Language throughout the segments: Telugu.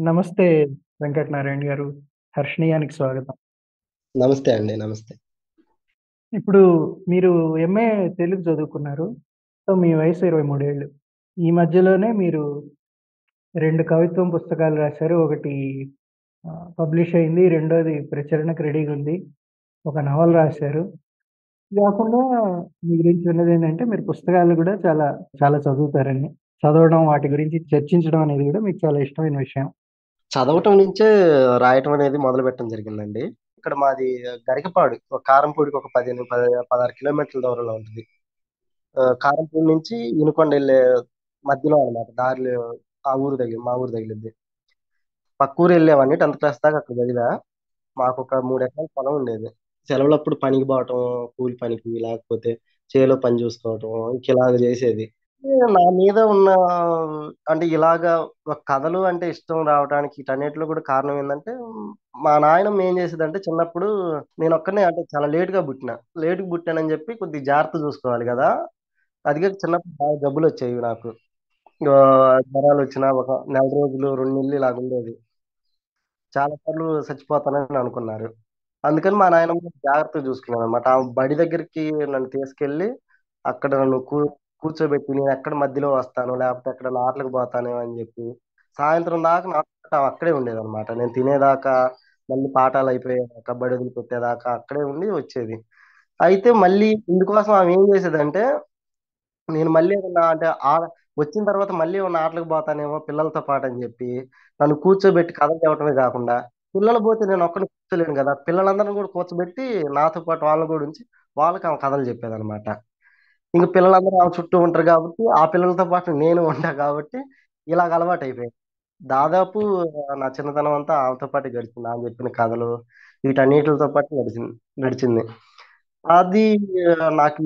నమస్తే వెంకటనారాయణ గారు. హర్షణీయానికి స్వాగతం. నమస్తే అండి. నమస్తే. ఇప్పుడు మీరు ఎంఏ తెలుగు చదువుకున్నారు. సో, మీ వయసు 23 ఏళ్ళు. ఈ మధ్యలోనే మీరు 2 కవిత్వం పుస్తకాలు రాశారు. ఒకటి పబ్లిష్ అయింది. రెండోది ప్రచురణకు రెడీగుంది. ఒక నవల రాశారు. ఇది కాకుండా మీ గురించి విన్నదేంటంటే మీరు పుస్తకాలు గూడా చాలా, చాలా చదువుతారని. చదవడం, వాటి గురించి చర్చించడం అనేది గూడా మీకు చాలా ఇష్టమైన విషయం. చదవటం నుంచే రాయటం అనేది మొదలుపెట్టడం జరిగిందండి. ఇక్కడ మాది గరికపాడు. కారంపూడికి ఒక 16 కిలోమీటర్ల దూరంలో ఉంటది. కారంపూడి నుంచి వినుకొండ ఎళ్ళే మధ్యలో అన్నమాట. దారిలో మా ఊరు తగిలిద్ది. పక్కూరు ఎళ్ళేవాడిని 10థ్ క్లాస్ దాకా అక్కడ చదివా. మాకొక 3 ఎకరాల పొలం ఉండేది. సెలవులప్పుడు పనికి పోవటం, కూలి పనికి, లేకపోతే చేలో పని చూసుకోవటం ఇలాగ చేసేది. నా మీద ఉన్న అంటే ఇలాగా కథలు అంటే ఇష్టం రావటానికి వీటన్నిటిలో కూడా కారణం ఏందంటే, మా నాయనమ్మ ఏం చేసేదంటే చిన్నప్పుడు నేనొక్కడినే అంటే చాలా లేట్‌గా పుట్టినా. లేట్‌గా పుట్టానని చెప్పి కొద్దిగా జాగ్రత్త చూసుకోవాలి గదా! అదిగాక చిన్నప్పుడు బాగా జబ్బులొచ్చేవి నాకు. జ్వరాలొచ్చినా ఒక నెల రోజులు, 2 నెలలు ఇలాగుండేది. చాలా సార్లు చచ్చిపోతానని అనుకున్నారు. అందుకని మా నాయనమ్మ జాగ్రత్తగా చూసుకునేదనమాట. ఆమె బడి దగ్గరికి నన్ను తీసుకెళ్ళి, అక్కడ నన్ను కూర్చోబెట్టి నేనెక్కడ మధ్యలో వస్తానో, లేపోతే ఎక్కడన్నా ఆటలకి పోతానేమో అని జెప్పి, సాయంత్రం దాకా నాతో పాటు ఆమె అక్కడే ఉండేదనమాట. నేను తినేదాకా, మళ్ళీ పాఠాలయిపోయేదాకా, బడి వదిలిపెట్టేదాకా అక్కడే ఉండి వచ్చేది. అయితే మళ్ళీ ఇందుకోసం ఆమె ఏం జేసేదంటే, నేను మళ్ళీ ఏమన్నా అంటే వచ్చిన తర్వాత మళ్ళీ ఏమన్నా ఆటలకి పోతానేమో పిల్లలతో పాటని జెప్పి, నన్ను కూర్చోబెట్టి కథలు చెప్పడమే గాకుండా, పిల్లలు పోతే నేనొక్కడిని కూర్చోలేను గదా! పిల్లలందరిని గూడా కూర్చోబెట్టి, నాతో పాటు వాళ్ళని గూడా ఉంచి, వాళ్ళకి ఆమె కథలు జెప్పేదనమాట. ఇంక పిల్లలందరూ ఆమె చుట్టూ ఉంటారు గాబట్టి, ఆ పిల్లలతో పాటు నేను ఉంటా గాబట్టి, ఇలాగ అలవాటయిపోయింది. దాదాపు నా చిన్నతనం అంతా ఆమెతో పాటే గడిచింది. ఆమె జెప్పిన కథలు, వీటన్నిటిలతో పాటు గడిచింది. అది నాకు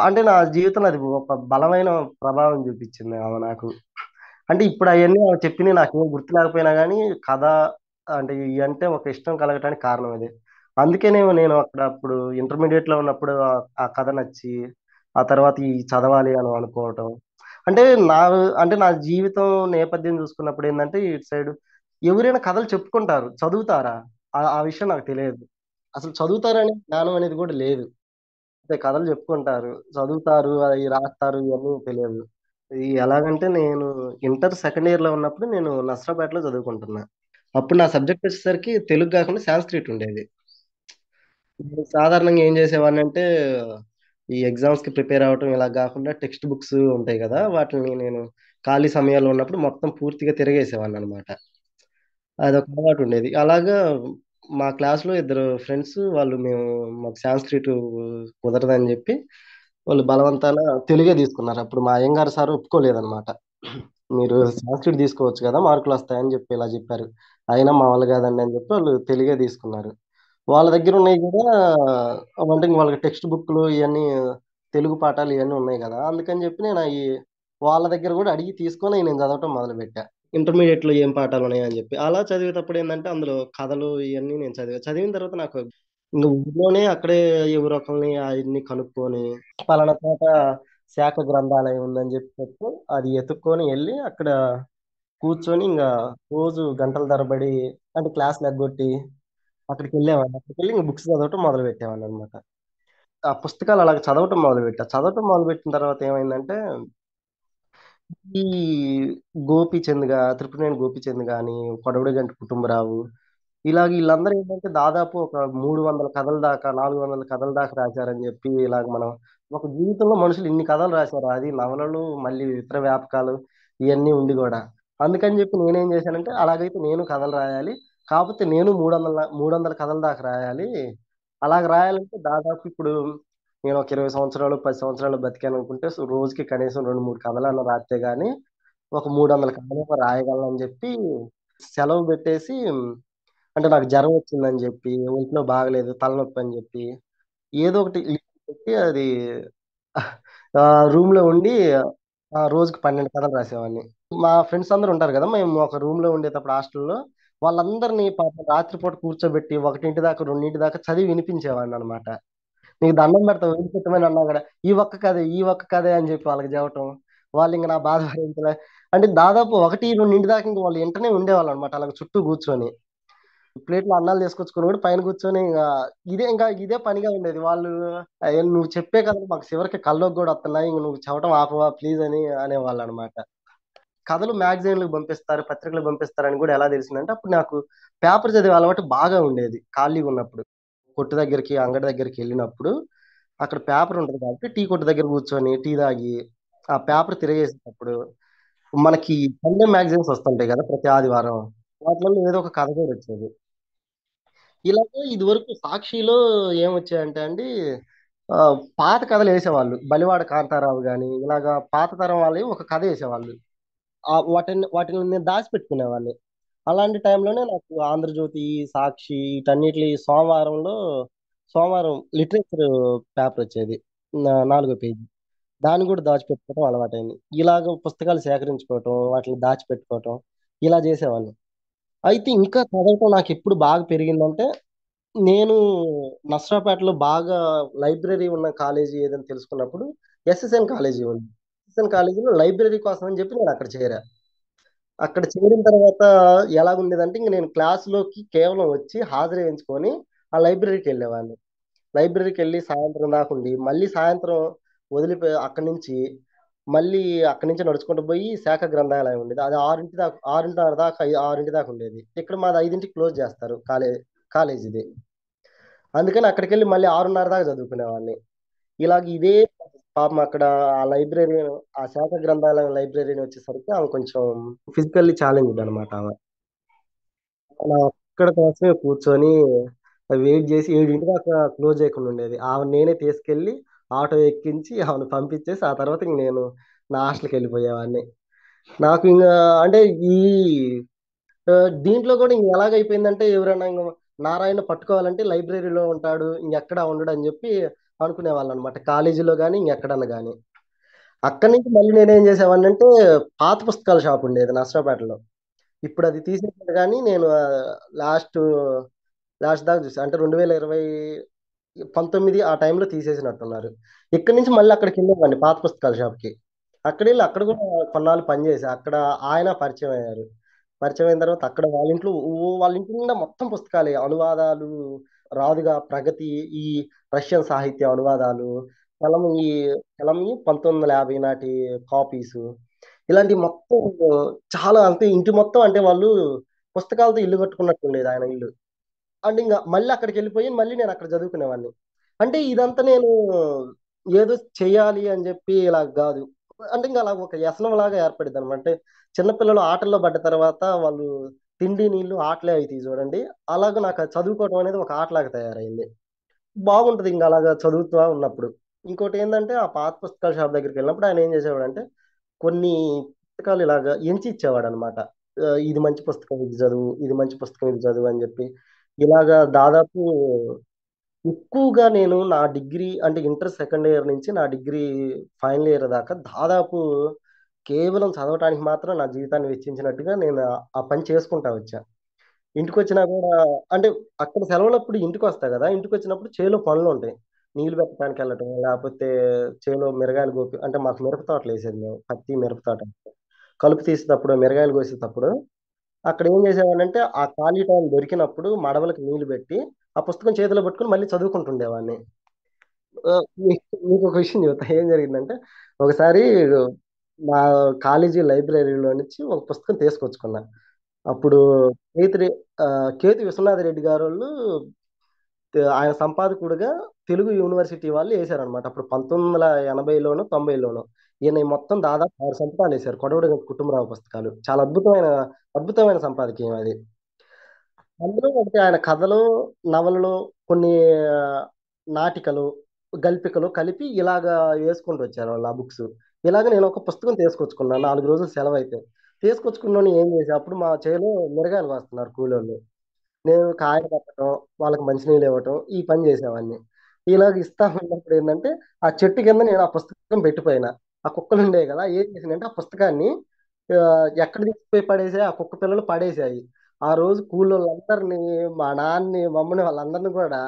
అంటే నా జీవితంలో అది ఒక బలమైన ప్రభావం చూపిచ్చింది ఆమె నాకు. అంటే ఇప్పుడు అయన్నీ ఆమె చెప్పినయి నాకేం గుర్తు లేకపోయినా గానీ, కథ అంటే ఇయంటే ఒక ఇష్టం కలగటానికి కారణం అదే. అందుకేనేమో నేను అక్కడ అప్పుడు ఇంటర్మీడియేట్‌లో ఉన్నప్పుడు ఆ కథ నచ్చి, ఆ తర్వాత చదవాలి అని అనుకోవటం. అంటే నా అంటే నా జీవితం నేపథ్యం చూసుకున్నప్పుడేందంటే, ఇటు సైడు ఎవరైనా కథలు చెప్పుకుంటారు. చదువుతారా? ఆ విషయం నాకు తెలియదు. అసలు చదువుతారనే జ్ఞానం అనేది గూడా లేదు. అంటే కథలు చెప్పుకుంటారు. చదువుతారు, అయి రాస్తారు ఇయన్నీ తెలియదు. ఎలాగంటే నేను ఇంటర్ సెకండ్ ఇయర్‌లో ఉన్నప్పుడు నేను నర్సరావుపేటలో చదువుకుంటున్నా. అప్పుడు నా సబ్జెక్ట్ వచ్చేసరికి తెలుగు గాకుండా సాంస్క్రిట్ ఉండేది. నేను సాధారణంగా ఏం చేసేవాడినంటే, ఈ ఎగ్జామ్స్‌కి ప్రిపేర్ అవ్వటం ఇలా గాకుండా టెక్స్ట్ బుక్స్ ఉంటాయి గదా! వాటిల్ని నేను ఖాళీ సమయాల్లో ఉన్నప్పుడు మొత్తం పూర్తిగా తిరగేసేవాడిననమాట. అదొక అలవాటుండేది. అలాగా మా క్లాస్‌లో ఇద్దరు ఫ్రెండ్స్ మాకు సాంస్క్రిటు కుదరదని జెప్పి, వాళ్ళు బలవంతాన తెలుగే తీసుకున్నారు. అప్పుడు మా అయ్యంగారు సార్ ఒప్పుకోలేదనమాట. మీరు సాంస్క్రిట్ తీసుకోవచ్చు గదా! మార్కులొస్తాయని జెప్పి ఇలా జెప్పారు. అయినా మా వల్ల గాదండి అని జెప్పి వాళ్ళు తెలుగే తీసుకున్నారు. వాళ్ళ దగ్గరున్నయి గూడా అంటే వాళ్ళకి టెక్స్ట్ బుక్‌లు ఇయన్నీ తెలుగు పాఠాలు ఇయన్నీ ఉన్నాయి గదా! అందుకని జెప్పి వాళ్ళ దగ్గర గూడా అడిగి తీసుకొని నేను చదవటం మొదలుపెట్టా. ఇంటర్మీడియేట్‌లో ఏం పాఠాలున్నాయని జెప్పి. అలా చదివేటప్పుడేందంటే, అందులో కథలు ఇయన్నీ నేను చదివా. చదివిన తర్వాత నాకు ఇంక ఊర్లోనే అక్కడే ఎవరో ఒకళ్ళని అయన్నీ కనుక్కొని, పలానా చోట శాఖ గ్రంథాలయం ఉందని చెప్పి అది ఎతుక్కొని ఎళ్లి అక్కడ కూర్చొని రోజు గంటల తరబడి అంటే క్లాస్‌లు ఎగ్గొట్టి అక్కడికెళ్ళేవాడిని. అక్కడికెళ్ళి ఇంక బుక్స్ చదవటం మొదలుపెట్టేవాడిననమాట. ఆ పుస్తకాలు అలాగ చదవటం మొదలుపెట్టా. చదవటం మొదలుపెట్టిన తర్వాత ఏమైందంటే ఈ 'త్రిపురనేని గోపీచంద్' గాని, 'కొడవటిగంటి కుటుంబరావు' ఇలాగ ఈళ్ళందరూ ఏంటంటే దాదాపు ఒక 300 కథల దాకా, 400 కథల దాకా రాశారని జెప్పి ఇలాగ మనం ఒక జీవితంలో మనుషులు ఇన్ని కథలు రాసారా? అది నవలలు, మళ్ళీ ఇతర వ్యాపకాలు ఇయన్నీ ఉండి గూడా. అందుకని జెప్పి నేనేం జేశానంటే అలాగైతే నేను కథలు రాయాలి. కాపోతే నేను 300 కథల దాకా రాయాలి. అలాగ రాయాలంటే దాదాపు ఇప్పుడు నేను ఒక 20 సంవత్సరాలు, 10 సంవత్సరాలు బతికాననుకుంటే రోజుకి కనీసం 2, 3 కథలన్నా రాస్తే గాని ఒక 300 కథలేమో రాయగలనని జెప్పి సెలవు బెట్టేసి అంటే నాకు జరం వచ్చిందని జెప్పి, ఒంట్లో బాగలేదు, తలనొప్పని జెప్పి, ఏదో ఒకటి పెట్టి అది రూమ్‌లో ఉండి రోజుకి 12 కథలు రాసేవాడిని. మా ఫ్రెండ్స్ అందరూ ఉంటారు గదా! మేము ఒక రూమ్‌లో ఉండేటప్పుడు హాస్టల్‌లో వాళ్ళందరిని పాపం రాత్రి పూట కూర్చోబెట్టి 1 దాకా, 2 దాకా చదివి వినిపించేవాడిననమాట. "నీకు దండం పెడతా వదిలిపెట్టమని" అన్నా గూడా, ఈ ఒక్క కథే అని జెప్పి వాళ్ళకి జెప్పటం. వాళ్ళింక నా బాధ భరించలే అంటే దాదాపు 1, 2 దాకా ఇంక వాళ్ళు ఇంటనే ఉండేవాళ్ళు అనమాట అలాగ చుట్టూ కూర్చొని. ప్లేట్‌లో అన్నాలు తీసుకొచ్చుకొని కూడా పైన కూర్చొని ఇదే పనిగా ఉండేది. వాళ్ళు "నువ్వు చెప్పే కథలు మాకు చివరికి కల్లోకి గూడా వత్తన్నాయి. ఇంక నువ్వు చెప్పటం ఆపవా ప్లీజ్" అని అనేవాళ్ళనమాట. కథలు మ్యాగజైన్‌లకి పంపిస్తారు, పత్రికలకు పంపిస్తారని గూడా ఎలా తెలిసిందంటే, అప్పుడు నాకు పేపర్ చదివే అలవాటు బాగా ఉండేది ఖాళీగున్నప్పుడు. కొట్టు దగ్గరికి, అంగడి దగ్గరికెళ్ళినప్పుడు అక్కడ పేపర్ ఉంటది కాబట్టి టీ కొట్టు దగ్గర కూర్చొని టీ తాగి, ఆ పేపర్ తిరగేసేటప్పుడు మనకి సండే మ్యాగజైన్స్ వస్తుంటాయి గదా! ప్రతి ఆదివారం. వాటిలలో ఏదో ఒక కథ గూడొచ్చేది. ఇలాగే ఇదివరకు సాక్షిలో ఏమొచ్చాయంటే అండి, పాత కథలేసేవాళ్ళు. 'బలివాడ కాంతారావు' గాని, ఇలాగా పాత తరం వాళ్ళయి ఒక కథేసేవాళ్ళు. వాటిని నేను దాచిపెట్టుకునేవాడిని. అలాంటి టైంలోనే నాకు 'ఆంధ్రజ్యోతి', 'సాక్షి' వీటన్నిట్లి సోమవారం లిటరేచర్ పేపరొచ్చేది. నాలుగో పేజీ. దాన్ని గూడా దాచిపెట్టుకోవడం అలవాటయింది. ఇలాగ పుస్తకాలు సేకరించుకోవటం, వాటిని దాచిపెట్టుకోవటం ఇలా జేసేవాడిని. అయితే ఇంకా చదవటం నాకెప్పుడు బాగా పెరిగిందంటే, నేను నర్సరావుపేటలో బాగా లైబ్రరీ ఉన్న కాలేజీ ఏదని తెలుసుకున్నప్పుడు ఎస్ఎస్ఎన్ కాలేజీ ఉంది. ఎస్ఎస్ఎన్ కాలేజీలో లైబ్రరీ కోసం అని జెప్పి నేనక్కడ చేరా. అక్కడ చేరిన తర్వాత ఎలాగుండేదంటే, ఇంక నేను క్లాస్‌లోకి కేవలం వచ్చి హాజరేయించుకొని, ఆ లైబ్రరీకెళ్ళేవాడిని. లైబ్రరీకెళ్ళి సాయంత్రం దాకుండి, మళ్ళీ సాయంత్రం అక్కడి నుంచి అక్కడి నుంచి నడుచుకుంటూ పోయి శాఖ గ్రంథాలయం ఉండేది. అది 6 దాకా 6:30 దాకా 6 దాకా ఉండేది. ఇక్కడ మాది 5కి క్లోజ్ చేస్తారు కాలేజీది. అందుకని అక్కడికెళ్ళి మళ్ళీ 6:30 దాకా చదువుకునేవాడిని. ఇదే పాపం అక్కడ ఆ లైబ్రేరియన్ ఆ శాఖ గ్రంథాలయం లైబ్రేరియన్ వచ్చేసరికి ఆమె కొంచెం ఫిజికల్లీ ఛాలెంజ్డ్ అనమాట ఆమె. అలా ఒక్కడ కోసమే కూర్చొని వెయిట్ చేసి 7 దాకా క్లోజ్ చేయకుండా ఉండేది. ఆమెను నేనే తీసుకెళ్ళి ఆటో ఎక్కించి ఆమెను పంపించేసి ఆ తర్వాత ఇంక నేను నా హాస్టల్‌కెళ్ళిపోయేవాడిని. నాకు ఇంగా అంటే ఈ దీంట్లో కూడా ఇంక ఎలాగైపోయిందంటే ఎవరైనా నారాయణ పట్టుకోవాలంటే లైబ్రరీలో ఉంటాడు. ఇంకెక్కడా ఉండడని చెప్పి అనుకునేవాళ్ళనమాట. కాలేజీలో గాని, ఇంకెక్కడన్నా గాని. అక్కడి నుంచి మళ్ళీ నేనేం చేసేవాడినంటే పాత పుస్తకాల షాప్ ఉండేది నర్సరావుపేటలో. ఇప్పుడది తీసేసారు గానీ, నేను లాస్టు లాస్ట్ దాకా చూసా. అంటే 2020, 19 ఆ టైంలో తీసేసినట్టున్నారు. ఇక్కడి నుంచి మళ్ళీ అక్కడికెళ్ళేవాడిని పాత పుస్తకాల షాప్‌కి. అక్కడ కూడా కొన్నాళ్ళు పనిచేశా. అక్కడ ఆయన పరిచయమయ్యారు. పరిచయమైన తర్వాత అక్కడ వాళ్ళ ఇంటి నిండా మొత్తం పుస్తకాలే. అనువాదాలు, రాదుగా 'ప్రగతి' ఈ రష్యన్ సాహిత్య అనువాదాలు, చలమయి చలమయి 1950 నాటి కాపీసు. ఇలాంటివి మొత్తం చాలా అంటే ఇంటి మొత్తం అంటే వాళ్ళు పుస్తకాలతో ఇల్లు కట్టుకున్నట్టుండేది ఆయన ఇల్లు. అంటే మళ్ళీ అక్కడికెళ్ళిపోయి మళ్ళీ నేను అక్కడ చదువుకునేవాడిని. అంటే ఇదంతా నేను ఏదో చేయాలి అని చెప్పి ఇలా గాదు. అంటే అలా ఒక వ్యసనంలాగా ఏర్పడిద్దనమాట. అంటే చిన్న పిల్లలు ఆటల్లో పడ్డ తర్వాత వాళ్ళు తిండి, నీళ్ళు, ఆటలే అయితాయి చూడండి. అలాగా నాకు అది చదువుకోవడం అనేది ఒక ఆటలాగా తయారైంది. బాగుంటది అలాగా చదువుతా ఉన్నప్పుడు. ఇంకోటేందంటే ఆ పాత పుస్తకాల షాప్ దగ్గరికెళ్ళినప్పుడు ఆయన ఏం చేసేవాడంటే కొన్ని పుస్తకాలు ఇలాగా ఎంచి ఇచ్చేవాడనమాట. ఇది మంచి పుస్తకం ఇది చదువు, ఇది మంచి పుస్తకం ఇది చదువు అని జెప్పి. ఇలాగా దాదాపు ఎక్కువగా నేను నా డిగ్రీ అంటే ఇంటర్ సెకండ్ ఇయర్ నుంచి నా డిగ్రీ ఫైనల్ ఇయర్ దాకా దాదాపు కేవలం చదవటానికి మాత్రం నా జీవితాన్ని వెచ్చించినట్టుగా నేను ఆ పని చేసుకుంటా వచ్చా. ఇంటికొచ్చినా గూడా అంటే అక్కడ సెలవులప్పుడు ఇంటికొస్తా గదా! ఇంటికొచ్చినప్పుడు చేలో పనులుంటాయి. నీళ్లు పెట్టడానికెళ్ళటం, లేపోతే చేలో మిరగాయలు అంటే మాకు మిరప తోటలేసేది మేము. పత్తి, మిరప తోట. కలుపు తీసేటప్పుడు, మిరగాయలు కోసేటప్పుడు అక్కడేం చేసేవాడినంటే, ఆ ఖాళీ టైం దొరికినప్పుడు మడవలకి నీళ్లు బెట్టి, ఆ పుస్తకం చేతిలో పట్టుకొని మళ్ళీ చదువుకుంటుండేవాడిని. మీకొక విషయం చెప్తా. ఏం జరిగిందంటే, ఒకసారి మా కాలేజీ లైబ్రరీలో నుంచి ఒక పుస్తకం తీసుకొచ్చుకున్నా. అప్పుడు కేతిరి 'కేతు విశ్వనాథ రెడ్డి' గారోళ్ళు ఆయన సంపాదకుడుగా తెలుగు యూనివర్సిటీ వాళ్ళు ఏశారనమాట. అప్పుడు 1980లోనో, 90లోనో. ఈయన మొత్తం దాదాపు 6 సంపుటాలేశారు. 'కొడవటి కుటుంబరావు' పుస్తకాలు. చాలా అద్భుతమైన సంపాదకీయం అది. అందులో ఒకటి ఆయన కథలు, నవలలు, కొన్ని నాటికలు, గల్పికలు కలిపి ఇలాగా యేసుకుంటూ వచ్చారు వాళ్ళు ఆ బుక్స్. ఇలాగ నేనొక పుస్తకం తీసుకొచ్చుకున్నా 4 రోజులు సెలవైతే. తీసుకొచ్చుకున్నోడిని ఏం చేశా, అప్పుడు మా చేలో మిరగాయలు కోస్తున్నారు కూలోళ్ళు. నేను కాయలు కట్టడం, వాళ్ళకి మంచినీళ్ళు ఇవ్వటం, ఈ పని చేసేవాడిని. ఇలాగ ఇస్తా ఉన్నప్పుడు ఏందంటే, ఆ చెట్టు కింద నేను ఆ పుస్తకం పెట్టిపోయినా. ఆ కుక్కలుండేయి గదా! ఏం చేసినాయంటే, ఆ పుస్తకాన్ని ఎక్కడ తీసుకుపోయి పడేసాయి, ఆ కుక్క పిల్లలు పడేసాయి. ఆ రోజు కూలోళ్ళందరిని, మా నాన్నని, మమ్మని వాళ్ళందరిని గూడా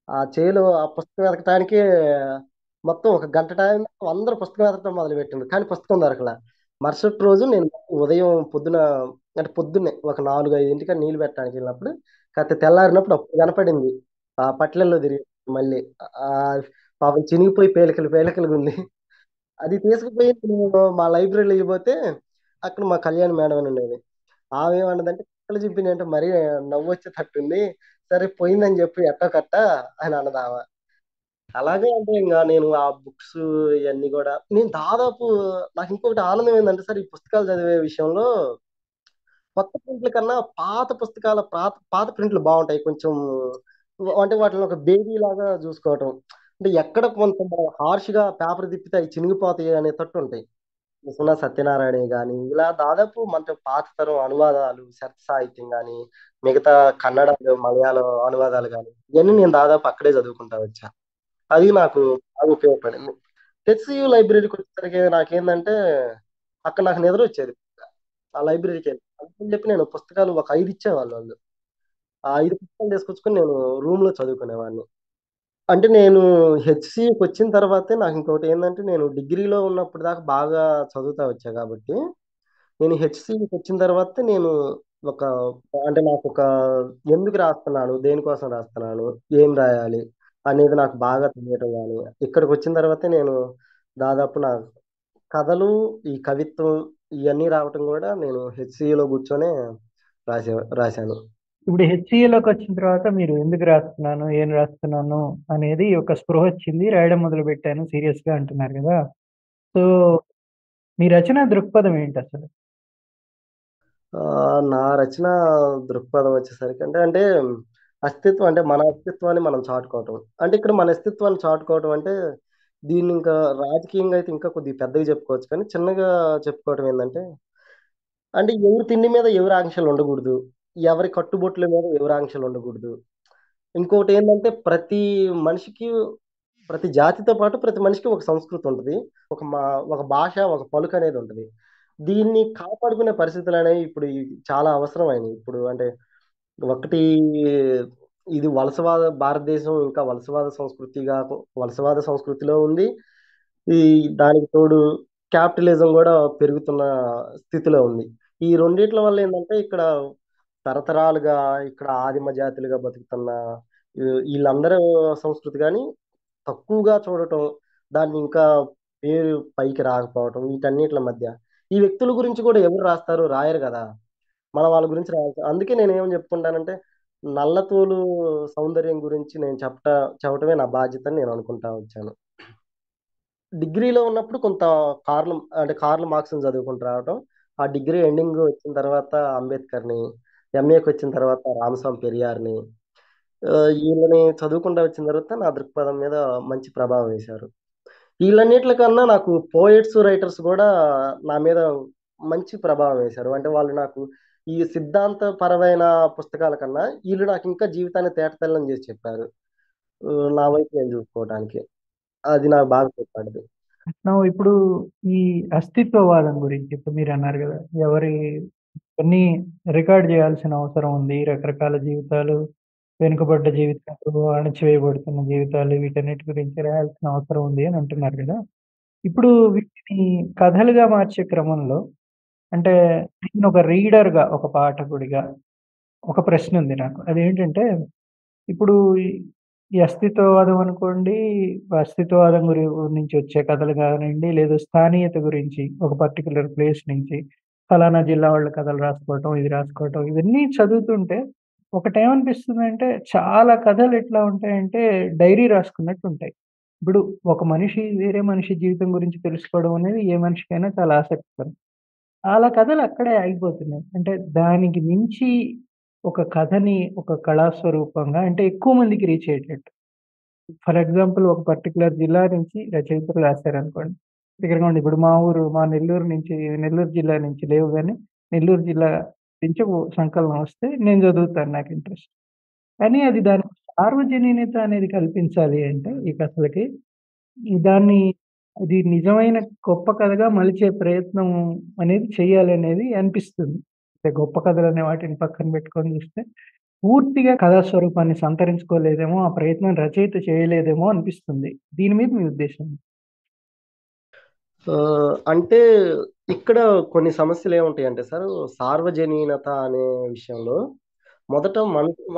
ఆ చేలో ఆ పుస్తకం వెతకటానికే మొత్తం ఒక గంట టైం అందరూ పుస్తకం వెతకటం మొదలుపెట్టిండ్రు. కానీ పుస్తకం దొరకలా. మరుసటి రోజు నేను ఉదయం పొద్దున అంటే పొద్దున్నే ఒక 4, 5ంటికి నీళ్ళు పెట్టడానికి వెళ్ళినప్పుడు కాకపోతే తెల్లారినప్పుడు అప్పుడు కనపడింది. ఆ పట్లల్లో తిరిగి మళ్ళీ ఆ పాపం చినిగిపోయి పేలికలు పేలికలుగా ఉంది. అది తీసుకుపోయి నేను మా లైబ్రరీలో ఇవ్వబోతే అక్కడ మా కళ్యాణ్ మేడం అని ఉండేది. ఆమె ఏమన్నదంటే కుక్కలు చింపినాయి అంటే మరీ నవ్వు వచ్చేటట్టుంది. సరే పోయిందని చెప్పి ఎట్టో కట్ట అని అన్నది ఆమె. అలాగే అంటే ఇంకా నేను ఆ బుక్స్ ఇవన్నీ కూడా నేను దాదాపు నాకు ఇంకొకటి ఆనందం ఏంటంటే సార్ ఈ పుస్తకాలు చదివే విషయంలో కొత్త ప్రింట్ల కన్నా పాత పుస్తకాల పాత పాత ప్రింట్లు బాగుంటాయి కొంచెం. అంటే వాటిని ఒక బేబీ లాగా చూసుకోవటం. అంటే ఎక్కడ కొంత హార్ష్ గా పేపర్ తిప్పితే అవి చినిగిపోతాయి అనే తట్టు ఉంటాయి. సునా సత్యనారాయణ గాని ఇలా దాదాపు మనతో పాత తరం అనువాదాలు శరత్ సాహిత్యం గాని మిగతా కన్నడ మలయాళం అనువాదాలు గాని ఇవన్నీ నేను దాదాపు అక్కడే చదువుకుంటా వచ్చా. అది నాకు బాగా ఉపయోగపడింది. హెచ్సియు లైబ్రరీకి వచ్చేసరికి నాకేందంటే అక్కడ నాకు నిద్ర వచ్చేది. ఆ లైబ్రరీకి వెళ్ళి అందుకని చెప్పి నేను పుస్తకాలు ఒక 5 ఇచ్చేవాళ్ళు వాళ్ళు. ఆ 5 పుస్తకాలు తీసుకొచ్చుకొని నేను రూమ్ లో చదువుకునేవాడిని. అంటే నేను హెచ్సియుకి వచ్చిన తర్వాతే నాకు ఇంకోటి ఏంటంటే నేను డిగ్రీలో ఉన్నప్పుడు దాకా బాగా చదువుతా వచ్చా కాబట్టి నేను హెచ్సియుకి వచ్చిన తర్వాత నేను ఒక అంటే నాకు ఒక ఎందుకు రాస్తున్నాను దేనికోసం రాస్తున్నాను ఏం రాయాలి అనేది నాకు బాగా తెలియటం కానీ ఇక్కడికి వచ్చిన తర్వాతే నేను దాదాపు నా కథలు ఈ కవిత్వం ఇవన్నీ రావటం కూడా నేను హెచ్సియులో కూర్చొనే రాశాను. ఇప్పుడు హెచ్‌సీఏలోకి వచ్చిన తర్వాత మీరు ఎందుకు రాస్తున్నాను, ఏం రాస్తున్నాను అనేది ఒక స్పృహ వచ్చింది. రాయడం మొదలుపెట్టాను సీరియస్‌గా అంటున్నారు గదా! సో, మీ రచనా దృక్పథం ఏంటసలు? నా రచన దృక్పథం వచ్చేసరికి అంటే అస్తిత్వం అంటే మన అస్తిత్వాన్ని మనం చాటుకోవటం. అంటే ఇక్కడ మన అస్తిత్వాన్ని చాటుకోవటం అంటే దీన్ని ఇంకా రాజకీయంగా అయితే ఇంకా కొద్దిగా పెద్దగా చెప్పుకోవచ్చు. కానీ చిన్నగా చెప్పుకోవటం ఏందంటే అంటే ఎవరి తిండి మీద ఎవరి ఆంక్షలు ఉండకూడదు. ఎవరి కట్టుబొట్ల మీద ఎవరి ఆంక్షలు ఉండకూడదు. ఇంకోటి ఏంటంటే మనిషికి ప్రతి జాతితో పాటు ప్రతి మనిషికి ఒక సంస్కృతి ఉంటది. ఒక భాష, ఒక పలుకు అనేది ఉంటది. దీన్ని కాపాడుకునే పరిస్థితులు అనేవి ఇప్పుడు చాలా అవసరమైనవి. ఇప్పుడు అంటే ఒకటి ఇది వలసవాద భారతదేశం ఇంకా వలసవాద సంస్కృతిలో ఉంది. ఈ దానికి తోడు క్యాపిటలిజం కూడా పెరుగుతున్న స్థితిలో ఉంది. ఈ రెండిట్ల వల్ల ఏంటంటే ఇక్కడ తరతరాలుగా ఇక్కడ ఆదిమ జాతులుగా బతుకుతున్న వీళ్ళందరూ సంస్కృతి కానీ తక్కువగా చూడటం, దాన్ని ఇంకా పేరు పైకి రాకపోవటం వీటన్నిటిల మధ్య ఈ వ్యక్తుల గురించి కూడా ఎవరు రాస్తారు? రాయరు కదా! మనం వాళ్ళ గురించి రాయాల్సి అందుకే నేనేమని చెప్పుకుంటానంటే నల్లతోలు సౌందర్యం గురించి నేను చెప్పటమే నా బాధ్యత అని నేను అనుకుంటా వచ్చాను. డిగ్రీలో ఉన్నప్పుడు కొంత కార్ల్ మార్క్స్‌ని చదువుకుంటూ రావటం. ఆ డిగ్రీ ఎండింగ్ వచ్చిన తర్వాత అంబేద్కర్‌ని, ఎంఏకి వచ్చిన తర్వాత రామస్వామి పెరియార్‌ని వీళ్ళని చదువుకుంటూ వచ్చిన తర్వాత నా దృక్పథం మీద మంచి ప్రభావం వేశారు. వీళ్ళన్నిట్ల కన్నా నాకు పోయెట్స్, రైటర్స్ కూడా నా మీద మంచి ప్రభావం వేశారు. అంటే వాళ్ళు నాకు ఈ సిద్ధాంతపరమైన పుస్తకాల కన్నా ఈళ్ళు నాకు ఇంకా జీవితాన్ని తేటతెల్లం చేసి చెప్పారు. నా వైపు నేను చూసుకోవటానికి. అది నాకు బాగా తోడ్పడింది. ఇప్పుడు ఈ అస్తిత్వవాదం గురించి ఇప్పుడు మీరన్నారు గదా! కొన్ని రికార్డ్ జేయాల్సిన అవసరం ఉంది. రకరకాల జీవితాలు, వెనుకబడ్డ జీవితాలు, అణచివేయబడుతున్న జీవితాలు వీటన్నిటి గురించి రాయాల్సిన అవసరం ఉంది అని అంటున్నారు గదా! ఇప్పుడు వీటిని కథలుగా మార్చే క్రమంలో అంటే నేనొక రీడర్‌గా, ఒక పాఠకుడిగా ఒక ప్రశ్నుంది నాకు. అదేంటంటే ఇప్పుడు ఈ ఈ అస్తిత్వవాదం అనుకోండి, అస్తిత్వవాదం నుంచి వచ్చే కథలు గానియండి, లేదా స్థానీయత గురించి ఒక పర్టిక్యులర్ ప్లేస్ నుంచి ఫలానా జిల్లా వాళ్ళ కథలు రాసుకోవటం, ఇది రాసుకోవటం ఇవన్నీ చదువుతుంటే ఒకటేమనిపిస్తుందంటే చాలా కథలు ఎట్లా ఉంటాయంటే డైరీ రాసుకున్నట్టుంటాయి. ఇప్పుడు ఒక మనిషి వేరే మనిషి జీవితం గురించి తెలుసుకోవడం అనేది ఏ మనిషికైనా చాలా ఆసక్తికరం. చాలా కథలు అక్కడే ఆగిపోతున్నాయి. అంటే దానికి మించి ఒక కథని ఒక కళా స్వరూపంగా అంటే ఎక్కువ మందికి రీచ్ అయ్యేటట్టు. ఫర్ ఎగ్జాంపుల్ ఒక పర్టిక్యులర్ జిల్లా నుంచి రచయితలు రాశారనుకోండి. దగ్గరగా ఇప్పుడు మా నెల్లూరు జిల్లా నుంచి లేవు గానీ, నెల్లూరు జిల్లా నుంచి ఓ సంకలనం వస్తే నేను చదువుతాను నాకు ఇంట్రెస్ట్. కానీ అది దానికి సార్వజనీనత అనేది కల్పించాలి అంటే ఈ కథలకి దాన్ని అది నిజమైన గొప్ప కథగా మలిచే ప్రయత్నం అనేది చేయాలనేది అనిపిస్తుంది. అంటే గొప్ప కథలనే వాటిని పక్కన పెట్టుకొని చూస్తే, పూర్తిగా కథా స్వరూపాన్ని సంతరించుకోలేదేమో, ఆ ప్రయత్నం రచయిత చేయలేదేమో అనిపిస్తుంది. దీని మీద మీ ఉద్దేశం? అంటే ఇక్కడ కొన్ని సమస్యలేముంటాయంటే సారు, సార్వజనీనత అనే విషయంలో మొదట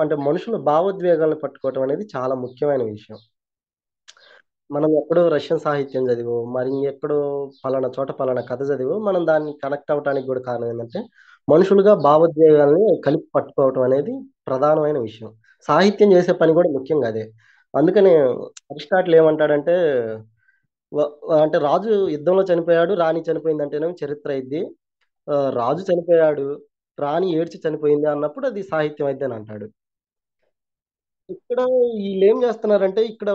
అంటే మనుషుల భావోద్వేగాలను పట్టుకోవటం అనేది చాలా ముఖ్యమైన విషయం. మనం ఎక్కడో రష్యన్ సాహిత్యం చదివో, మరి ఎక్కడో పలానా చోట పలానా కథ చదివో, మనం దాన్ని కనెక్ట్ అవ్వటానికి గూడా కారణం ఏందంటే, మనుషులుగా భావోద్వేగాల్ని కలిపి పట్టుకోవటం అనేది ప్రధానమైన విషయం. సాహిత్యం చేసే పని గూడా ముఖ్యంగా అదే. అందుకనే అరిస్టాటిల్ ఏమంటాడంటే, వ అంటే రాజు యుద్ధంలో చనిపోయాడు, రాణి చనిపోయిందంటేనేమో చరిత్ర అయిద్ది. రాజు చనిపోయాడు, రాణి ఏడ్చి చనిపోయింది అన్నప్పుడు అది సాహిత్యం అయిద్దని అంటాడు. ఇక్కడ ఈళ్ళేం జేస్తున్నారంటే, ఇక్కడ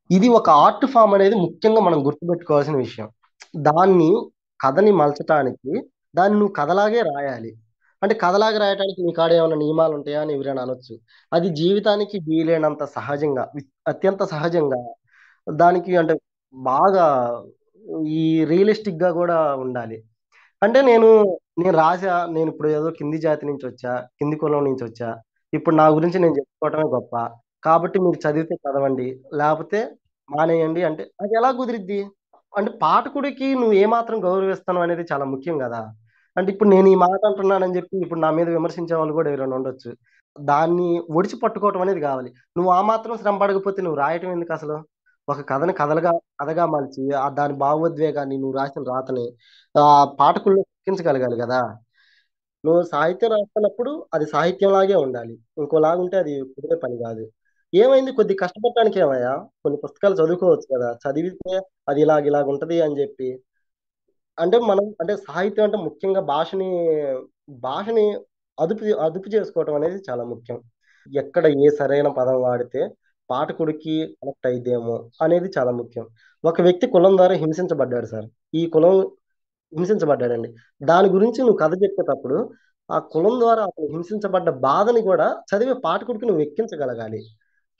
ఇది ఒక ఆర్ట్ ఫార్మ్ అనేది ముఖ్యంగా మనం గుర్తుపెట్టుకోవాల్సిన విషయం. దాన్ని కథని మలచటానికి దాన్ని నువ్వు కథలాగే రాయాలి. అంటే కథలాగా రాయటానికి నీ కాడ ఏమన్నా నియమాలుంటాయా అని ఎవరైనా అనొచ్చు. అది జీవితానికి వీలైనంత సహజంగా, అత్యంత సహజంగా దానికి అంటే బాగా ఈ రియలిస్టిక్‌గా గూడా ఉండాలి. అంటే నేను రాసా. నేనిప్పుడు ఏదో కింది జాతి నుంచొచ్చా, కింది కులం నుంచొచ్చా. ఇప్పుడు నా గురించి నేను చెప్పుకోవటమే గొప్ప. కాబట్టి మీరు చదివితే చదవండి. లేపోతే మానేయండి అంటే అదెలా కుదిరిద్ది? అంటే పాఠకుడికి నువ్వు ఏమాత్రం గౌరవిస్తున్నావు అనేది చాలా ముఖ్యం గదా! అంటే ఇప్పుడు నేను ఈ మాట అంటున్నానని జెప్పి ఇప్పుడు నా మీద విమర్శించే వాళ్ళు గూడా ఎవరైనా ఉండొచ్చు. దాన్ని ఒడిచి పట్టుకోవటం అనేది గావాలి. నువ్వు ఆ మాత్రం శ్రమ పడకపోతే నువ్వు రాయటం ఎందుకసలు? ఒక కథని కథగా మలిచి దాని భావోద్వేగాన్ని నువ్వు రాసిన రాతని పాఠకుల్లో ఎక్కించగలగాలి గదా! నువ్వు సాహిత్యం రాస్తున్నప్పుడు అది సాహిత్యంలాగే ఉండాలి. ఇంకోలాగుంటే అది కుదిరే పని గాదు. ఏమైంది కొద్దిగా కష్టపడటానికేమయ్యా? కొన్ని పుస్తకాలు చదువుకోవచ్చు కదా! చదివితే అది ఇలాగుంటది అని జెప్పి. అంటే మనం అంటే సాహిత్యం అంటే ముఖ్యంగా భాషని అదుపు చేసుకోవటం అనేది చాలా ముఖ్యం. ఎక్కడ ఏ సరైన పదం వాడితే పాఠకుడికి కనెక్ట్ అయిద్దేమో అనేది చాలా ముఖ్యం. ఒక వ్యక్తి కులం ద్వారా హింసించబడ్డాడు సార్. ఈ కులం హింసించబడ్డాడండి. దాని గురించి నువ్వు కథ చెప్పేటప్పుడు, ఆ కులం ద్వారా అతను హింసించబడ్డ బాధని గూడా చదివే పాఠకుడికి నువ్వు ఎక్కించగలగాలి.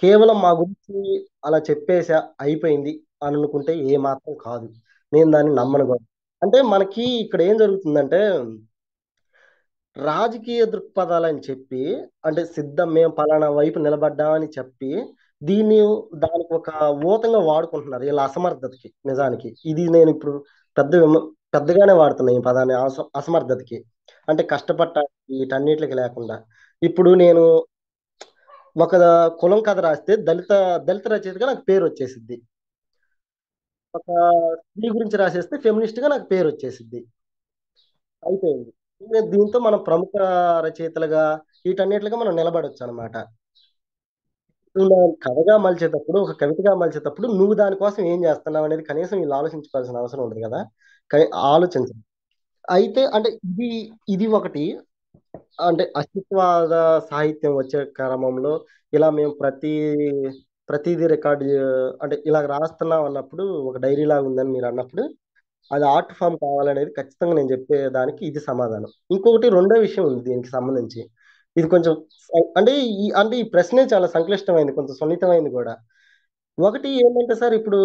కేవలం మా గురించి అలా చెప్పేసా, అయిపోయింది అని అనుకుంటే ఏమాత్రం కాదు. నేను దాన్ని నమ్మను గూడా. అంటే మనకి ఇక్కడ ఏం జరుగుతుందంటే, రాజకీయ దృక్పథాలని చెప్పి, అంటే సిద్ధం మేము పలానా వైపు నిలబడ్డామని చెప్పి, దీన్ని దానికొక ఊతంగా వాడుకుంటున్నారు. ఈళ్ళ అసమర్థతకి నిజానికి. ఇది నేనిప్పుడు పెద్ద విమ పెద్దగానే వాడుతున్నా ఈ పదాన్ని అసమర్థతకి. అంటే కష్టపడటానికి వీటన్నిట్లికి లేకుండా. ఇప్పుడు నేను ఒక కులం కథ రాస్తే దళిత రచయితగా నాకు పేరొచ్చేసిద్ది. ఒక స్త్రీ గురించి రాసేస్తే ఫెమినిస్ట్‌గా నాకు పేరొచ్చేసిద్ది. అయిపోయింది. దీంతో మనం ప్రముఖ రచయితలుగా వీటన్నిటిలుగా మనం నిలబడొచ్చనమాట. నువ్వు దాన్ని కథగా మలిచేటప్పుడు, ఒక కవితగా మలిచేటప్పుడు నువ్వు దాని కోసం ఏం జేస్తున్నావనేది కనీసం వీళ్ళు ఆలోచించుకోవాల్సిన అవసరం ఉండదు గదా! ఆలోచించరు. అయితే అంటే ఇది ఒకటి. అంటే అస్తిత్వవాద సాహిత్యం వచ్చే క్రమంలో ఇలా మేము ప్రతీదీ రికార్డ్ అంటే ఇలాగ రాస్తున్నాం అన్నప్పుడు ఒక డైరీ లాగా ఉందని మీరన్నప్పుడు అది ఆర్ట్ ఫార్మ్ కావాలనేది ఖచ్చితంగా నేను చెప్పేదానికి ఇది సమాధానం. ఇంకొకటి రెండో విషయం ఉంది దీనికి సంబంధించి. ఇది కొంచెం అంటే ఈ ప్రశ్నే చాలా సంక్లిష్టమైంది. కొంచెం సున్నితమైంది గూడా. ఒకటి ఏంటంటే సార్ ఇప్పుడు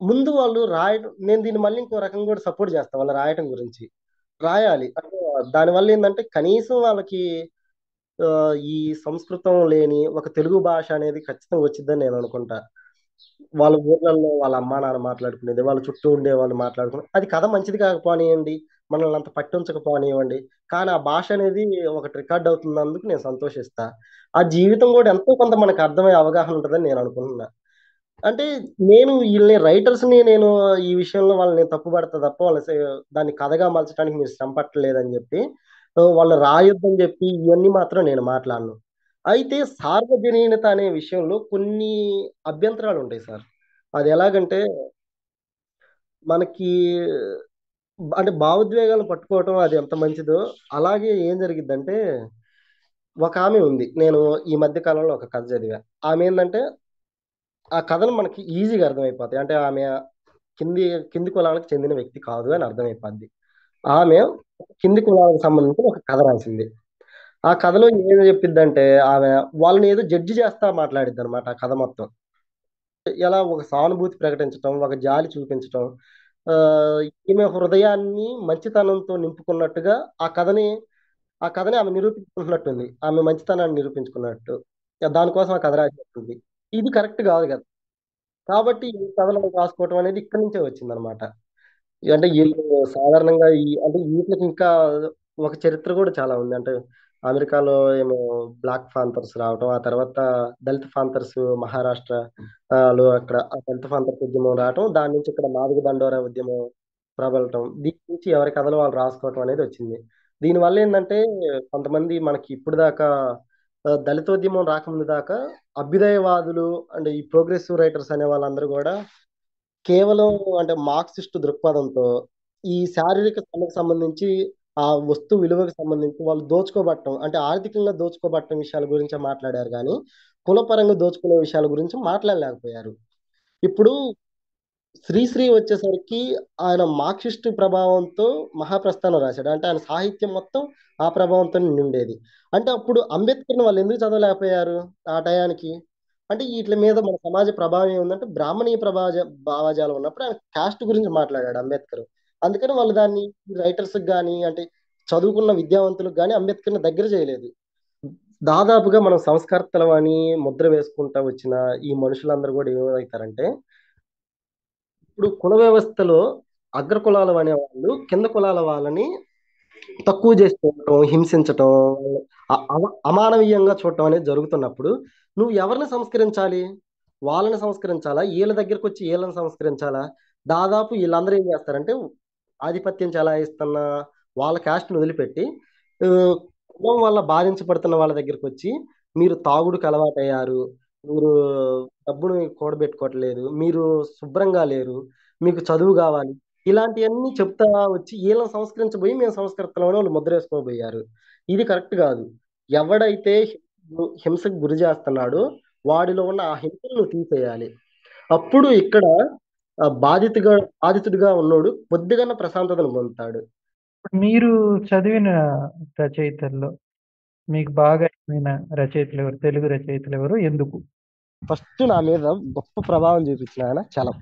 ముందు వాళ్ళు రాయడం నేను దీన్ని మళ్ళీ ఇంకో రకంగా కూడా సపోర్ట్ చేస్తా వాళ్ళు రాయటం గురించి. రాయాలి. అంటే దానివల్ల ఏందంటే కనీసం వాళ్ళకి ఈ సంస్కృతం లేని ఒక తెలుగు భాష అనేది ఖచ్చితంగా వచ్చిద్దని నేను అనుకుంటా. వాళ్ళ ఊర్లల్లో వాళ్ళ అమ్మా నాన్న మాట్లాడుకునేది, వాళ్ళ చుట్టూ ఉండేవాళ్ళు మాట్లాడుకునేది. అది కథ మంచిది కాకపోనియండి, మనల్ని అంత పట్టించకపోనివ్వండి. కానీ ఆ భాష అనేది ఒకటి రికార్డ్ అవుతున్నందుకు నేను సంతోషిస్తా. ఆ జీవితం కూడా ఎంతో కొంత మనకు అర్థమయ్యే అవగాహన ఉంటదని నేను అనుకుంటున్నా. అంటే నేను ఈళ్ళని రైటర్స్‌ని నేను ఈ విషయంలో వాళ్ళని తప్పుపడతా తప్ప దాన్ని కథగా మలచడానికి మీరు శ్రమ పట్టలేదని జెప్పి, వాళ్ళు రాయొద్దని జెప్పి ఇయన్నీ మాత్రం నేను మాట్లాడను. అయితే సార్వజనీనత అనే విషయంలో కొన్ని అభ్యంతరాలుంటాయి సార్. అదెలాగంటే మనకి అంటే భావోద్వేగాలను పట్టుకోవటం అది ఎంత మంచిదో, అలాగే ఏం జరిగిద్దంటే ఒకామె ఉంది. నేను ఈ మధ్య కాలంలో ఒక కథ చదివా. ఆమేందంటే ఆ కథలు మనకి ఈజీగా అర్థమైపోతాయి. అంటే ఆమె కింది కింది కులాలకు చెందిన వ్యక్తి కాదు అని అర్థమైపోద్ది. ఆమె కింది కులాలకు సంబంధించిన ఒక కథ రాసింది. ఆ కథలో ఏం చెప్పిద్దంటే ఆమె వాళ్ళని ఏదో జడ్జి చేస్తా మాట్లాడిద్దనమాట ఆ కథ మొత్తం. ఎలా ఒక సానుభూతి ప్రకటించటం, ఒక జాలి చూపించటం, ఆహ్, ఈమె హృదయాన్ని మంచితనంతో నింపుకున్నట్టుగా ఆ కథని ఆమె నిరూపించుకుంటున్నట్టుంది. ఆమె మంచితనాన్ని నిరూపించుకున్నట్టు. దానికోసం ఆ కథ రాసినట్టుంది. ఇది కరెక్ట్ గాదు గదా! కాబట్టి ఈ కథలను రాసుకోవటం అనేది ఇక్కడి నుంచే వచ్చిందనమాట. అంటే వీళ్ళు సాధారణంగా అంటే వీటికి ఇంకా ఒక చరిత్ర కూడా చాలా ఉంది. అంటే అమెరికాలో ఏమో బ్లాక్ పాంథర్స్ రావటం, ఆ తర్వాత దళిత పాంథర్స్ మహారాష్ట్ర లో అక్కడ ఆ దళిత పాంథర్స్ ఉద్యమం రావటం, దాని నుంచి ఇక్కడ మాదిగ దండోరా ఉద్యమం ప్రబలటం, దీని నుంచి ఎవరి కథలు వాళ్ళు రాసుకోవటం అనేది వచ్చింది. దీనివల్ల ఏంటంటే కొంతమంది మనకి ఇప్పుడు దాకా దళితోద్యమం రాకముందు దాకా అభ్యుదయవాదులు అండ్ ఈ ప్రోగ్రెసివ్ రైటర్స్ అనే వాళ్ళందరూ కూడా కేవలం అంటే మార్క్సిస్ట్ దృక్పథంతో ఈ శారీరక శ్రమకు సంబంధించి ఆ వస్తు విలువకు సంబంధించి వాళ్ళు దోచుకోబట్టం అంటే ఆర్థికంగా దోచుకోబట్టం విషయాల గురించి మాట్లాడారు కానీ కులపరంగా దోచుకునే విషయాల గురించి మాట్లాడలేకపోయారు. ఇప్పుడు శ్రీశ్రీ వచ్చేసరికి ఆయన మార్క్సిస్ట్ ప్రభావంతో మహాప్రస్థానం రాశాడు. అంటే ఆయన సాహిత్యం మొత్తం ఆ ప్రభావంతో నిండేది. అంటే అప్పుడు అంబేద్కర్ని వాళ్ళు ఎందుకు చదవలేకపోయారు ఆ టయానికి? అంటే వీటి మీద మన సమాజ ప్రభావం ఏముందంటే బ్రాహ్మణీయ భావజాలం ఉన్నప్పుడు ఆయన కాస్ట్ గురించి మాట్లాడాడు అంబేద్కర్. అందుకని వాళ్ళు దాన్ని రైటర్స్ కానీ అంటే చదువుకున్న విద్యావంతులకు కానీ అంబేద్కర్ని దగ్గర చేయలేదు. దాదాపుగా మనం సంస్కర్తలం అని ముద్ర వేసుకుంటా వచ్చిన ఈ మనుషులందరూ కూడా ఏమవుతారంటే ఇప్పుడు కుల వ్యవస్థలో అగ్ర కులాల అనే వాళ్ళు కింద కులాల వాళ్ళని తక్కువ చేసి చూడటం, హింసించటం, అమానవీయంగా చూడటం అనేది జరుగుతున్నప్పుడు నువ్వు ఎవరిని సంస్కరించాలి? వాళ్ళని సంస్కరించాలా? వీళ్ళ దగ్గరకు వచ్చి వీళ్ళని సంస్కరించాలా? దాదాపు వీళ్ళందరూ ఏం చేస్తారంటే ఆధిపత్యం చెలాయిస్తున్న వాళ్ళ క్యాస్ట్ని వదిలిపెట్టి ఆ, కులం వల్ల బాధించబడుతున్న వాళ్ళ దగ్గరకు వచ్చి మీరు తాగుడుకు అలవాటయ్యారు, మీరు డబ్బును కూడబెట్టుకోవట్లేదు, మీరు శుభ్రంగా లేరు, మీకు చదువు కావాలి, ఇలాంటివన్నీ చెప్తా వచ్చి వీళ్ళని సంస్కరించబోయి మేము సంస్కృతంలోనే వాళ్ళు ముద్ర వేసుకోబోయారు. ఇది కరెక్ట్ కాదు. ఎవడైతే హింసకు గురి చేస్తున్నాడో వాడిలో ఉన్న ఆ హింసను నువ్వు తీసేయాలి. అప్పుడు ఇక్కడ బాధితుగా బాధితుడిగా ఉన్నోడు కొద్దిగా ప్రశాంతతను పొందుతాడు. ఇప్పుడు మీరు చదివిన రచయితల్లో మీకు బాగా ఇష్టమైన రచయితలు ఎవరు? తెలుగు రచయితలు ఎవరు? ఎందుకు? ఫస్ట్ నా మీద గొప్ప ప్రభావం చూపించిన ఆయన చలం.